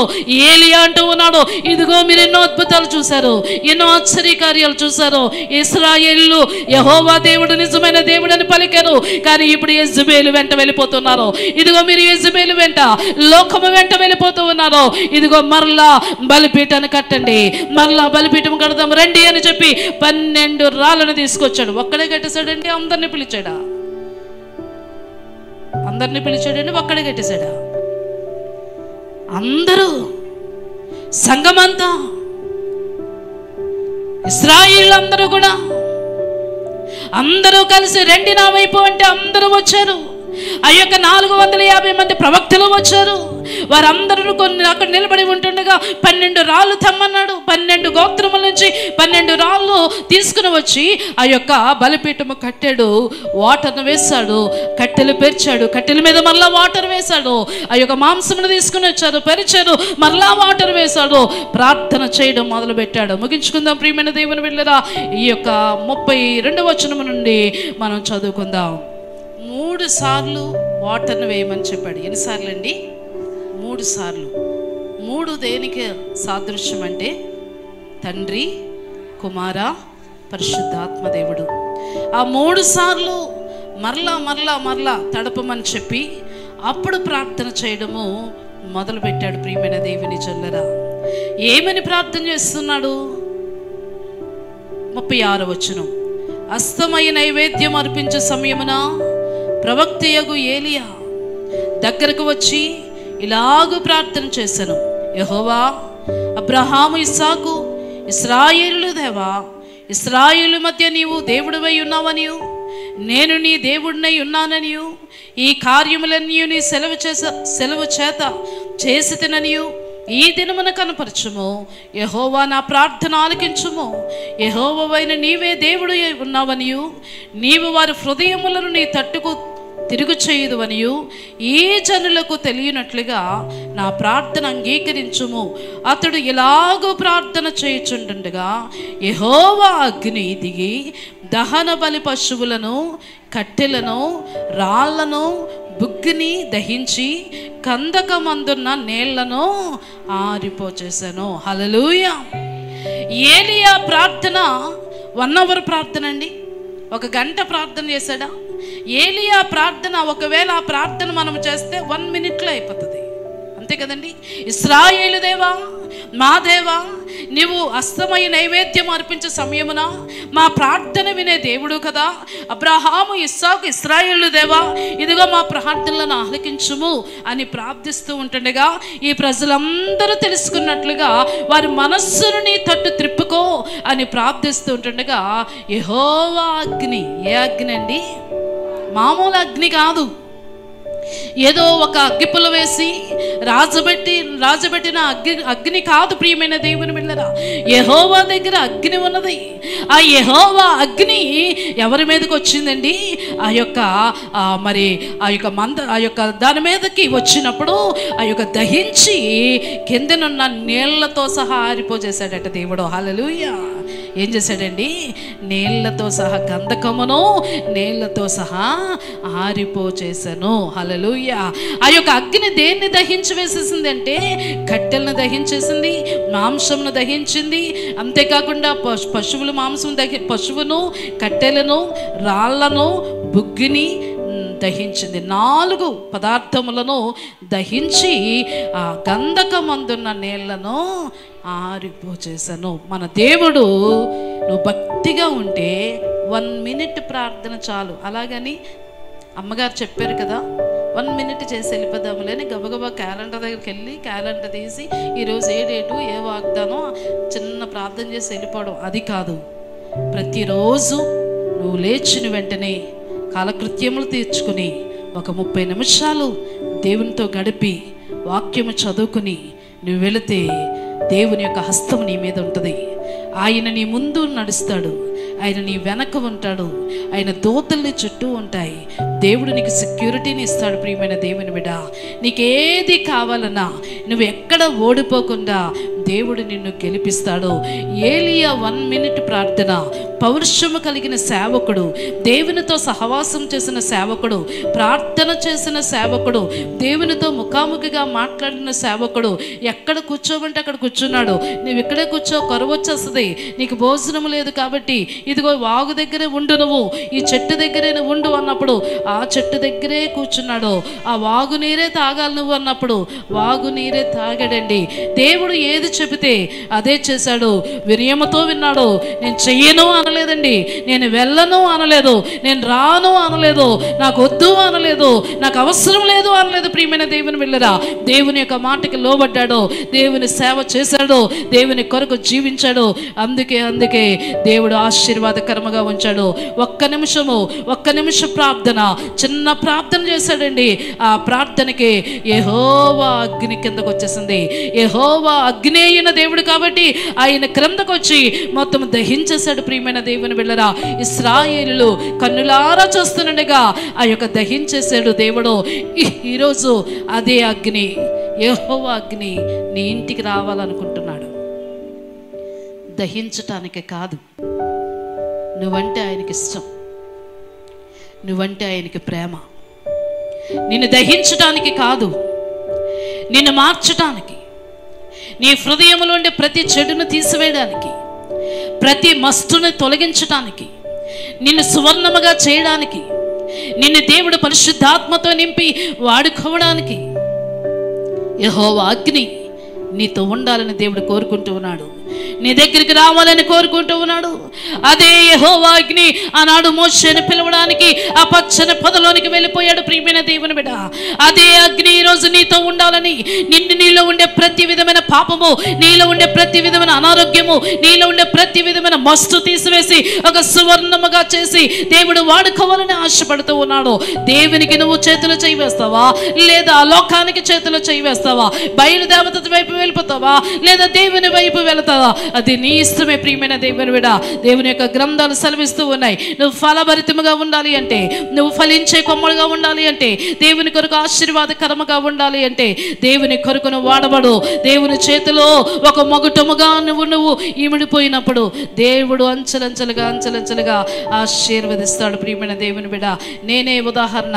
ఏలియా అంటూ ఉన్నాడు, ఇదిగో మీరు ఎన్నో అద్భుతాలు చూశారు, ఎన్నో ఆశ్చర్య కార్యాలు చూశారు. ఇశ్రాయేలు యెహోవా దేవుడు నిజమైన దేవుడు అని పలికారు. కానీ ఇప్పుడు యెజబెలు వెంట వెళ్ళిపోతున్నారు. ఇదిగో మీరు యెజబెలు వెంట, లోకము వెంట వెళ్ళిపోతూ ఉన్నారు. ఇదిగో మరలా బలిపీఠాన్ని కట్టండి, మరలా బలిపీఠం కడదాం రండి అని చెప్పి 12 రాళ్ళను తీసుకొచ్చాడు. ఒక్కడే కట్టేశాడండి, అందరినీ పిలిచాడా? ఒక్కడే కట్టేశాడా? అందరూ సంఘమంతా, ఇశ్రాయేలు అందరూ కూడా అందరూ కలిసి రండి నా వైపు అంటే అందరూ వచ్చారు. ఆ యొక్క 450 మంది ప్రవక్తలు వచ్చారు. వారందరూ కొన్ని అక్కడ నిలబడి ఉంటుండగా 12 రాళ్ళు తెమ్మన్నాడు. 12 గోత్రముల నుంచి 12 రాళ్ళు తీసుకుని వచ్చి ఆ యొక్క బలిపీఠము కట్టాడు. వాటర్ను వేశాడు, కట్టెలు పెరిచాడు, కట్టెల మీద మరలా వాటర్ వేశాడు. ఆ యొక్క మాంసమును తీసుకుని వచ్చాడు, పరిచాడు, మరలా వాటర్ వేశాడు. ప్రార్థన చేయడం మొదలు పెట్టాడు. ముగించుకుందాం ప్రియమైన దేవుని బిడ్డలారా. ఈ యొక్క 32వ వచనము నుండి మనం చదువుకుందాం. 3 సార్లు వాటర్ను వేయమని చెప్పాడు. ఎన్నిసార్లు అండి? 3 సార్లు. 3 దేనికి సాదృశ్యం అంటే తండ్రి, కుమార, పరిశుద్ధాత్మ దేవుడు. ఆ 3 సార్లు మరలా మరలా మరలా తడపమని చెప్పి అప్పుడు ప్రార్థన చేయడము మొదలుపెట్టాడు. ప్రియమైన దేవుని జనులారా, ఏమని ప్రార్థన చేస్తున్నాడు? 36వ వచనం. అస్తమయ నైవేద్యం అర్పించే సమయమున ప్రవక్తయగు ఏలియా దగ్గరకు వచ్చి ఇలాగూ ప్రార్థన చేశాను. యెహోవా, అబ్రహాము, ఇస్సాకు, ఇశ్రాయేలు దేవా, ఇశ్రాయేలు మధ్య నీవు దేవుడివై ఉన్నావనియు నేను నీ దేవుడినై ఉన్నాననియు ఈ కార్యములన్నీ నీ సెలవు చేత చేసితిననియు ఈ దినమున కనపరచుము. యెహోవా, నా ప్రార్థన ఆలకించుము. యెహోవావైన నీవే దేవుడు ఉన్నావనియు నీవు వారి హృదయములను నీ తట్టుకు తిరుగు చేయుదువనియు ఈ జనులకు తెలియనట్లుగా నా ప్రార్థన అంగీకరించుము. అతడు ఇలాగూ ప్రార్థన చేయుచుండగా యెహోవా అగ్ని దిగి దహన బలి పశువులను, కట్టెలను, రాళ్లను, బుగ్గిని దహించి కందకమందున్న నీళ్లను ఆరిపోచేశాను. హల్లెలూయా. ఏలియా ప్రార్థన 1 అవర్ ప్రార్థన అండి. 1 గంట ప్రార్థన చేశాడా? ఏలియా ప్రార్థన ఒకవేళ ఆ ప్రార్థన మనం చేస్తే 1 మినిట్లో అయిపోతుంది. అంతే కదండి. ఇశ్రాయేలు దేవా, మా దేవా, నీవు అస్తమయ నైవేద్యం అర్పించే సమయమున మా ప్రార్థన వినే దేవుడు కదా. అబ్రహాము, ఇస్సాకు, ఇశ్రాయేలు దేవా, ఇదిగో మా ప్రార్థనలను ఆలకించుము అని ప్రార్థిస్తూ ఉంటుండగా ఈ ప్రజలందరూ తెలుసుకున్నట్లుగా వారి మనస్సును నీ తట్టు త్రిప్పుకో అని ప్రార్థిస్తూ ఉంటుండగా యెహోవా అగ్ని. ఏ అగ్ని అండి? మామూలు అగ్ని కాదు. ఏదో ఒక అగ్గిపుల్ల వేసి రాజబెట్టిన అగ్ని కాదు. ప్రియమైన దేవుని బిడ్డలారా, యెహోవా దగ్గర అగ్ని ఉన్నది. ఆ యెహోవా అగ్ని ఎవరి మీదకి వచ్చిందండి? ఆ యొక్క దాని మీదకి వచ్చినప్పుడు ఆ యొక్క దహించి కిందనున్న నీళ్లతో సహా ఆరిపోజేశాడట దేవుడు. హల్లెలూయా. ఏం చేశాడండి? నీళ్లతో సహా, గంధకమును నీళ్లతో సహా ఆరిపోచేశాను. హల్లెలూయా. ఆ యొక్క అగ్ని దేన్ని దహించి వేసేసింది అంటే కట్టెలను దహించేసింది, మాంసమును దహించింది. అంతేకాకుండా పశువుల మాంసం పశువును, కట్టెలను, రాళ్లను, బుగ్గిని దహించింది. 4 పదార్థములను దహించి ఆ గంధకమందున్న నీళ్లను ఆరిపోచేశాను. మన దేవుడు, నువ్వు భక్తిగా ఉంటే 1 మినిట్ ప్రార్థన చాలు. అలాగని అమ్మగారు చెప్పారు కదా 1 మినిట్ చేసి వెళ్ళిపోదాములేని గబగబా క్యాలెండర్ దగ్గరికి వెళ్ళి క్యాలెండర్ తీసి ఈరోజు ఏ డేటు, ఏ వాగ్దానో చిన్న ప్రార్థన చేసి వెళ్ళిపోవడం అది కాదు. ప్రతిరోజు నువ్వు లేచిన వెంటనే కాలకృత్యములు తీర్చుకుని 30 నిమిషాలు దేవునితో గడిపి వాక్యము చదువుకుని నువ్వు వెళితే దేవుని యొక్క హస్తం నీ మీద ఉంటుంది. ఆయన నీ ముందు నడుస్తాడు, ఆయన నీ వెనక ఉంటాడు, ఆయన దూతల్ని చుట్టూ ఉంటాయి. దేవుడు నీకు సెక్యూరిటీని ఇస్తాడు. ప్రియమైన దేవుని బిడ్డ, నీకేది కావాలన్నా నువ్వు ఎక్కడ ఓడిపోకుండా దేవుడు నిన్ను గెలిపిస్తాడు. ఏలియా 1 మినిట్ ప్రార్థన, పౌరుషము కలిగిన సేవకుడు, దేవునితో సహవాసం చేసిన సేవకుడు, ప్రార్థన చేసిన సేవకుడు, దేవునితో ముఖాముఖిగా మాట్లాడిన సేవకుడు. ఎక్కడ కూర్చోమంటే అక్కడ కూర్చున్నాడు. నువ్వు ఇక్కడే కూర్చో, కరువు వచ్చేస్తుంది, నీకు భోజనం లేదు కాబట్టి ఇదిగో వాగు దగ్గరే ఉండు, నువ్వు ఈ చెట్టు దగ్గరే ఉండు అన్నప్పుడు ఆ చెట్టు దగ్గరే కూర్చున్నాడు. ఆ వాగు నీరే తాగాలి నువ్వు అన్నప్పుడు వాగు నీరే తాగాడండి. దేవుడు ఏది చెబితే అదే చేశాడు. వినయముతో విన్నాడు. నేను చెయ్యను అనలేదండి, నేను వెళ్ళను అనలేదు, నేను రాను అనలేదు, నాకు వద్దు అనలేదు, నాకు అవసరం లేదు అనలేదు. ప్రియమైన దేవుని బిడ్డలారా, దేవుని యొక్క మాటకి లోబడ్డాడు, దేవుని సేవ చేశాడు, దేవుని కొరకు జీవించాడు. అందుకే దేవుడు ఆశీర్వాదకరముగా ఉంచాడు. ఒక్క నిమిషం ప్రార్థన, చిన్న ప్రార్థన చేశాడండి. ఆ ప్రార్థనకి యెహోవా అగ్ని కిందకు వచ్చేసింది. యెహోవా అగ్ని అయిన దేవుడు కాబట్టి ఆయన క్రిందకు వచ్చి మొత్తం దహించేశాడు. ప్రియమైన దేవుని బిడ్డలారా, ఇశ్రాయేలులు కన్నులారా చూస్తుండగా ఆ యొక్క దహించేశాడు దేవుడు. ఈరోజు అదే అగ్ని, యెహోవా అగ్ని నీ ఇంటికి రావాలనుకుంటున్నాడు. దహించటానికి కాదు, నువ్వంటే ఆయనకి ఇష్టం, నువ్వంటే ఆయనకి ప్రేమ. నిన్ను దహించటానికి కాదు, నిన్ను మార్చటానికి, నీ హృదయంలో ఉండే ప్రతి చెడును తీసివేయడానికి, ప్రతి మస్తుని తొలగించటానికి, నిన్ను సువర్ణముగా చేయడానికి, నిన్ను దేవుడు పరిశుద్ధాత్మతో నింపి వాడుకోవడానికి యెహోవా అగ్ని నీతో ఉండాలని దేవుడు కోరుకుంటూ ఉన్నాడు. నీ దగ్గరికి రావాలని కోరుకుంటూ ఉన్నాడు. అదే యెహోవా అగ్ని ఆనాడు మోషేను పిలవడానికి ఆ పచ్చని పొదలోనికి వెళ్ళిపోయాడు. ప్రియమైన దేవుని బిడ్డ, అదే అగ్ని ఈరోజు నీతో ఉండాలని, నీలో ఉండే ప్రతి విధమైన పాపము, నీలో ఉండే ప్రతి విధమైన అనారోగ్యము, నీలో ఉండే ప్రతి విధమైన మస్తు తీసివేసి ఒక సువర్ణముగా చేసి దేవుడు వాడుకోవాలని ఆశపడుతూ ఉన్నాడు. దేవునికి నువ్వు చేతులు చేయి వేస్తావా, లేదా లోకానికి చేతులు చేయి వేస్తావా? బయలుదేవత వైపు వెళ్ళిపోతావా, లేదా దేవుని వైపు వెళతావా? అది నీ ఇష్టమే. ప్రియమైన దేవుని బిడ్డ, దేవుని యొక్క గ్రంథాలు సెలవిస్తూ ఉన్నాయి. నువ్వు ఫలభరితముగా ఉండాలి అంటే, నువ్వు ఫలించే కొమ్మలుగా ఉండాలి అంటే, దేవుని కొరకు ఆశీర్వాదకరముగా ఉండాలి అంటే, దేవుని కొరకు నువ్వు వాడబడు. దేవుని చేతిలో ఒక మొగటముగా నువ్వు ఈమిడిపోయినప్పుడు దేవుడు అంచెలంచెలుగా ఆశీర్వదిస్తాడు. ప్రియమైన దేవుని బిడ్డ, నేనే ఉదాహరణ.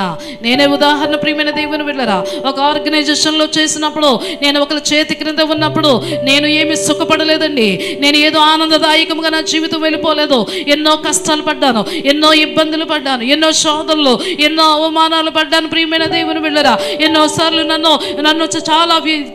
ప్రియమైన దేవుని బిడ్డరా, ఒక ఆర్గనైజేషన్లో చేసినప్పుడు, నేను ఒకరి చేతి క్రింద ఉన్నప్పుడు నేను ఏమి సుఖపడలేదండి. నేను ఏదో ఆనందదాయకంగా నా జీవితం వెళ్ళిపోలేదు. ఎన్నో కష్టాలు పడ్డాను, ఎన్నో ఇబ్బందులు పడ్డాను, ఎన్నో శోధనలు, ఎన్నో అవమానాలు పడ్డాను. ప్రియమైన దేవుని బిడ్డరా, ఎన్నోసార్లు నన్ను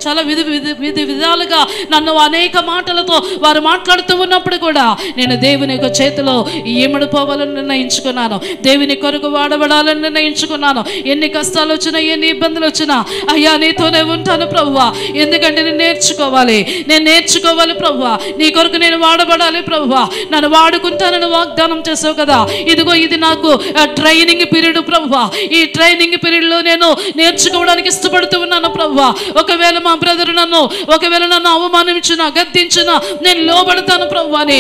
చాలా విధాలుగా నన్ను అనేక మాటలతో వారు మాట్లాడుతూ ఉన్నప్పుడు కూడా నేను దేవుని యొక్క చేతిలో ఏమడిపోవాలని నిర్ణయించుకున్నాను. దేవుని కొరకు వాడబడాలని నిర్ణయించుకున్నాను. ఎన్ని కష్టాలు వచ్చినా, ఎన్ని ఇబ్బందులు వచ్చినా, అయ్యా నీతోనే ఉంటాను ప్రభువా, ఎందుకంటే నేను నేర్చుకోవాలి ప్రభువా, నీ కొరకు నేను వాడబడాలి ప్రభువా, నన్ను వాడుకుంటానని వాగ్దానం చేసావు కదా. ఇదిగో ఇది నాకు ట్రైనింగ్ పీరియడ్ ప్రభువా. ఈ ట్రైనింగ్ పీరియడ్ లో నేను నేర్చుకోవడానికి ఇష్టపడుతూ ఉన్నాను ప్రభువా. ఒకవేళ మా బ్రదర్ నన్ను అవమానించినా, గద్దించినా నేను లోబడతాను ప్రభువా అని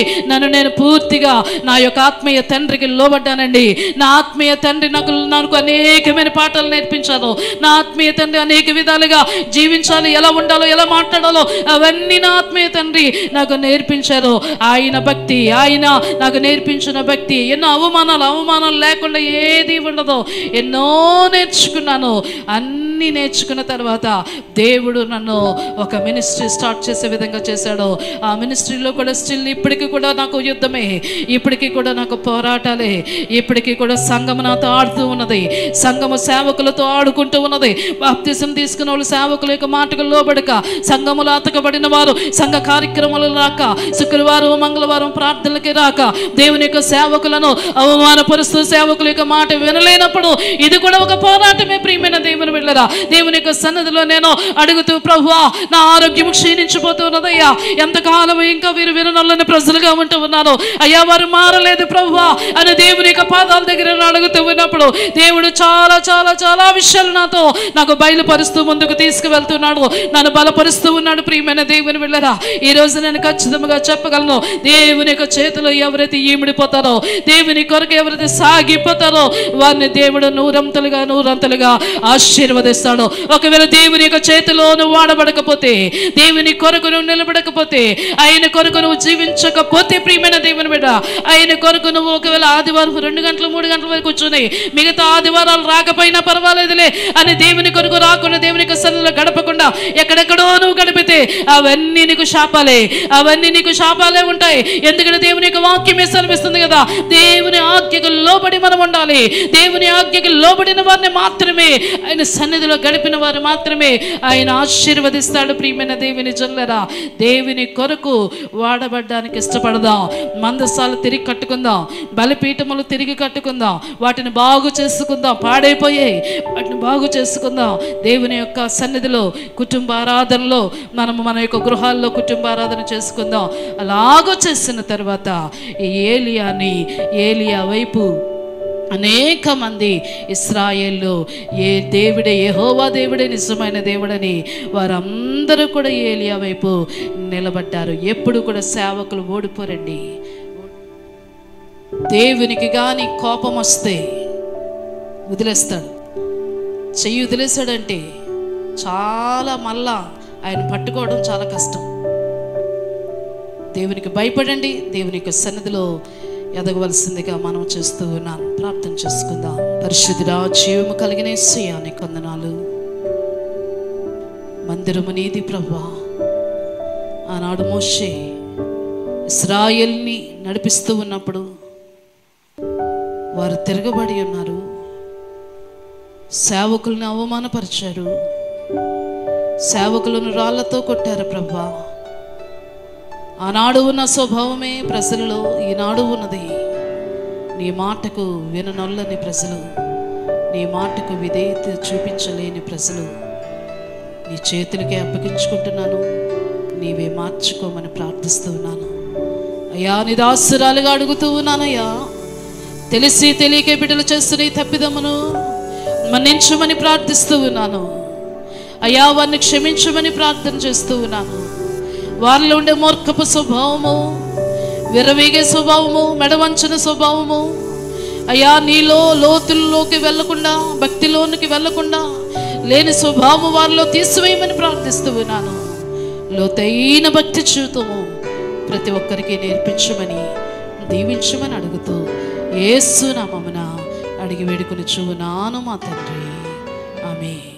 నేను పూర్తిగా నా యొక్క ఆత్మీయ తండ్రికి లోబడ్డానండి. నా ఆత్మీయ తండ్రి నాకు అనేకమైన పాఠాలు నేర్పించాను. నా ఆత్మీయ తండ్రి అనేక విధాలుగా జీవించాలి, ఎలా ఉండాలో, ఎలా మాట్లాడాలో అవన్నీ నా ఆత్మీయ తండ్రి నాకు నేర్పించారు. ఆయన భక్తి, ఆయన నాకు నేర్పించిన భక్తి, ఎన్నో అవమానాలు లేకుండా ఏది ఉండదు. ఎన్నో నేర్చుకున్నాను. అన్నీ నేర్చుకున్న తర్వాత దేవుడు నన్ను ఒక మినిస్ట్రీ స్టార్ట్ చేసే విధంగా చేశాడు. ఆ మినిస్ట్రీలో కూడా ఇప్పటికీ కూడా నాకు యుద్ధమే, ఇప్పటికీ కూడా నాకు పోరాటాలే, ఇప్పటికీ కూడా సంఘము నాతో ఆడుతూ ఉన్నది, సంఘము సేవకులతో ఆడుకుంటూ ఉన్నది. బాప్తిసం తీసుకున్న వాళ్ళు సేవకుల యొక్క మాటకు లోబడక, సంఘములు అతకబడిన వారు సంఘ కార్యక్రమాలు రాక, శుక్రవారం మంగళవారం ప్రార్థనలకి రాక, దేవుని యొక్క సేవకులను అవమానపరుస్తూ సేవకుల యొక్క మాట వినలేనప్పుడు ఇది కూడా ఒక పోరాటమే. ప్రియమైన దేవుని బిడ్డలారా, దేవుని యొక్క సన్నిధిలో నేను అడుగుతూ ప్రభువా, నా ఆరోగ్యం క్షీణించిపోతున్నదయ్యా, ఎంతకాలం ఇంకా వీరు విననొల్లని ప్రజలుగా ఉంటూ ఉన్నారు అయ్యా, వారు మారలేదు ప్రభువా అని దేవుని యొక్క పాదాల దగ్గర అడుగుతూ ఉన్నప్పుడు దేవుడు చాలా చాలా చాలా విషయాలు నాకు బయలుపరుస్తూ ముందుకు తీసుకువెళ్తున్నాడు, నన్ను బలపరుస్తూ ఉన్నాడు. ప్రియమైన దేవుని బిడ్డలారా, ఈ రోజు నేను ఖచ్చితంగా చెప్పగలను, దేవుని యొక్క చేతిలో ఎవరైతే ఈమిడిపోతారో, దేవుని కొరకు ఎవరైతే సాగిపోతారో వారిని దేవుడు నూరంతలుగా ఆశీర్వదిస్తాడు. ఒకవేళ దేవుని యొక్క చేతిలో నువ్వు వాడబడకపోతే, దేవుని కొరకు నువ్వు నిలబడకపోతే, ఆయన కొరకు నువ్వు జీవించకపోతే, ప్రియమైన దేవుని బిడ్డ, ఆయన కొరకు నువ్వు ఒకవేళ ఆదివారం 2 గంటలు 3 గంటల వరకు కూర్చొని మిగతా ఆదివారాలు రాకపోయినా పర్వాలేదులే అని దేవుని కొరకు రాకుండా, దేవుని యొక్క సన్నిధిలో గడపకుండా ఎక్కడెక్కడో నువ్వు గడిపితే అవన్నీ నీకు శాపాలే ఉంటాయి. ఎందుకంటే దేవుని యొక్క వాక్యమే సెలవిస్తుంది కదా, దేవుని ఆజ్ఞకు లోబడి మనం ఉండాలి. దేవుని ఆజ్ఞకు లోబడిన వారిని మాత్రమే ఆయన సన్నిధిలో సన్నిధిలో గడిపిన వారు మాత్రమే ఆయన ఆశీర్వదిస్తాడు. ప్రియమైన దేవుని జనులారా, దేవుని కొరకు వాడబడ్డానికి ఇష్టపడదాం. మందసాలు తిరిగి కట్టుకుందాం, బలిపీఠములు తిరిగి కట్టుకుందాం, వాటిని బాగు చేసుకుందాం. పాడైపోయాయి, వాటిని బాగు చేసుకుందాం. దేవుని యొక్క సన్నిధిలో కుటుంబ ఆరాధనలో మనము మన యొక్క గృహాల్లో కుటుంబ ఆరాధన చేసుకుందాం. అలాగో చేసిన తర్వాత ఈ ఏలియా వైపు అనేక మంది ఇశ్రాయేల్లో దేవుడే, యెహోవా దేవుడే నిజమైన దేవుడని వారందరూ కూడా ఏలియా వైపు నిలబడ్డారు. ఎప్పుడు కూడా సేవకులు ఓడిపోరండి. దేవునికి కానీ కోపం వస్తే వదిలేస్తాడు. చెయ్యి వదిలేశాడంటే చాలా మళ్ళా ఆయన పట్టుకోవడం చాలా కష్టం. దేవునికి భయపడండి. దేవుని యొక్క సన్నిధిలో ఎదగవలసిందిగా మనం చేస్తూ ఉన్నాను. ప్రార్థన చేసుకుందాం. పరిశుద్ధుడా, జీవము కలిగిన యేసయ్యా, నీకు వందనాలు. మందిరము నీది ప్రభువా. ఆనాడు మోషే ఇశ్రాయేల్ని నడిపిస్తూ ఉన్నప్పుడు వారు తిరగబడి ఉన్నారు, సేవకులను అవమానపరిచారు, సేవకులను రాళ్లతో కొట్టారు ప్రభువా. ఆనాడు ఉన్న స్వభావమే ప్రజలలో ఈనాడు ఉన్నది. నీ మాటకు విననొల్లని ప్రజలు, నీ మాటకు విధేయత చూపించలేని ప్రజలు నీ చేతులకే అప్పగించుకుంటున్నాను. నీవే మార్చుకోమని ప్రార్థిస్తూ ఉన్నాను అయ్యా. నీ దాసురాలుగా అడుగుతూ ఉన్నానయ్యా, తెలిసి తెలియకే బిడ్డలు చేస్తున్న ఈ తప్పిదమును మన్నించమని ప్రార్థిస్తూ ఉన్నాను అయ్యా. వారిని క్షమించమని ప్రార్థన చేస్తూ ఉన్నాను. వారిలో ఉండే మూర్ఖపు స్వభావము, విరవీగే స్వభావము, మెడవంచన స్వభావము అయ్యా, నీలో లోతుల్లోకి వెళ్లకుండా, భక్తిలోనికి వెళ్లకుండా లేని స్వభావం వారిలో తీసివేయమని ప్రార్థిస్తూ ఉన్నాను. లోతైన భక్తి జీవితము ప్రతి ఒక్కరికి నేర్పించమని, దీవించమని అడుగుతూ యేసు నామమున అడిగి వేడుకొనుచున్నాను మా తండ్రి. ఆమేన్.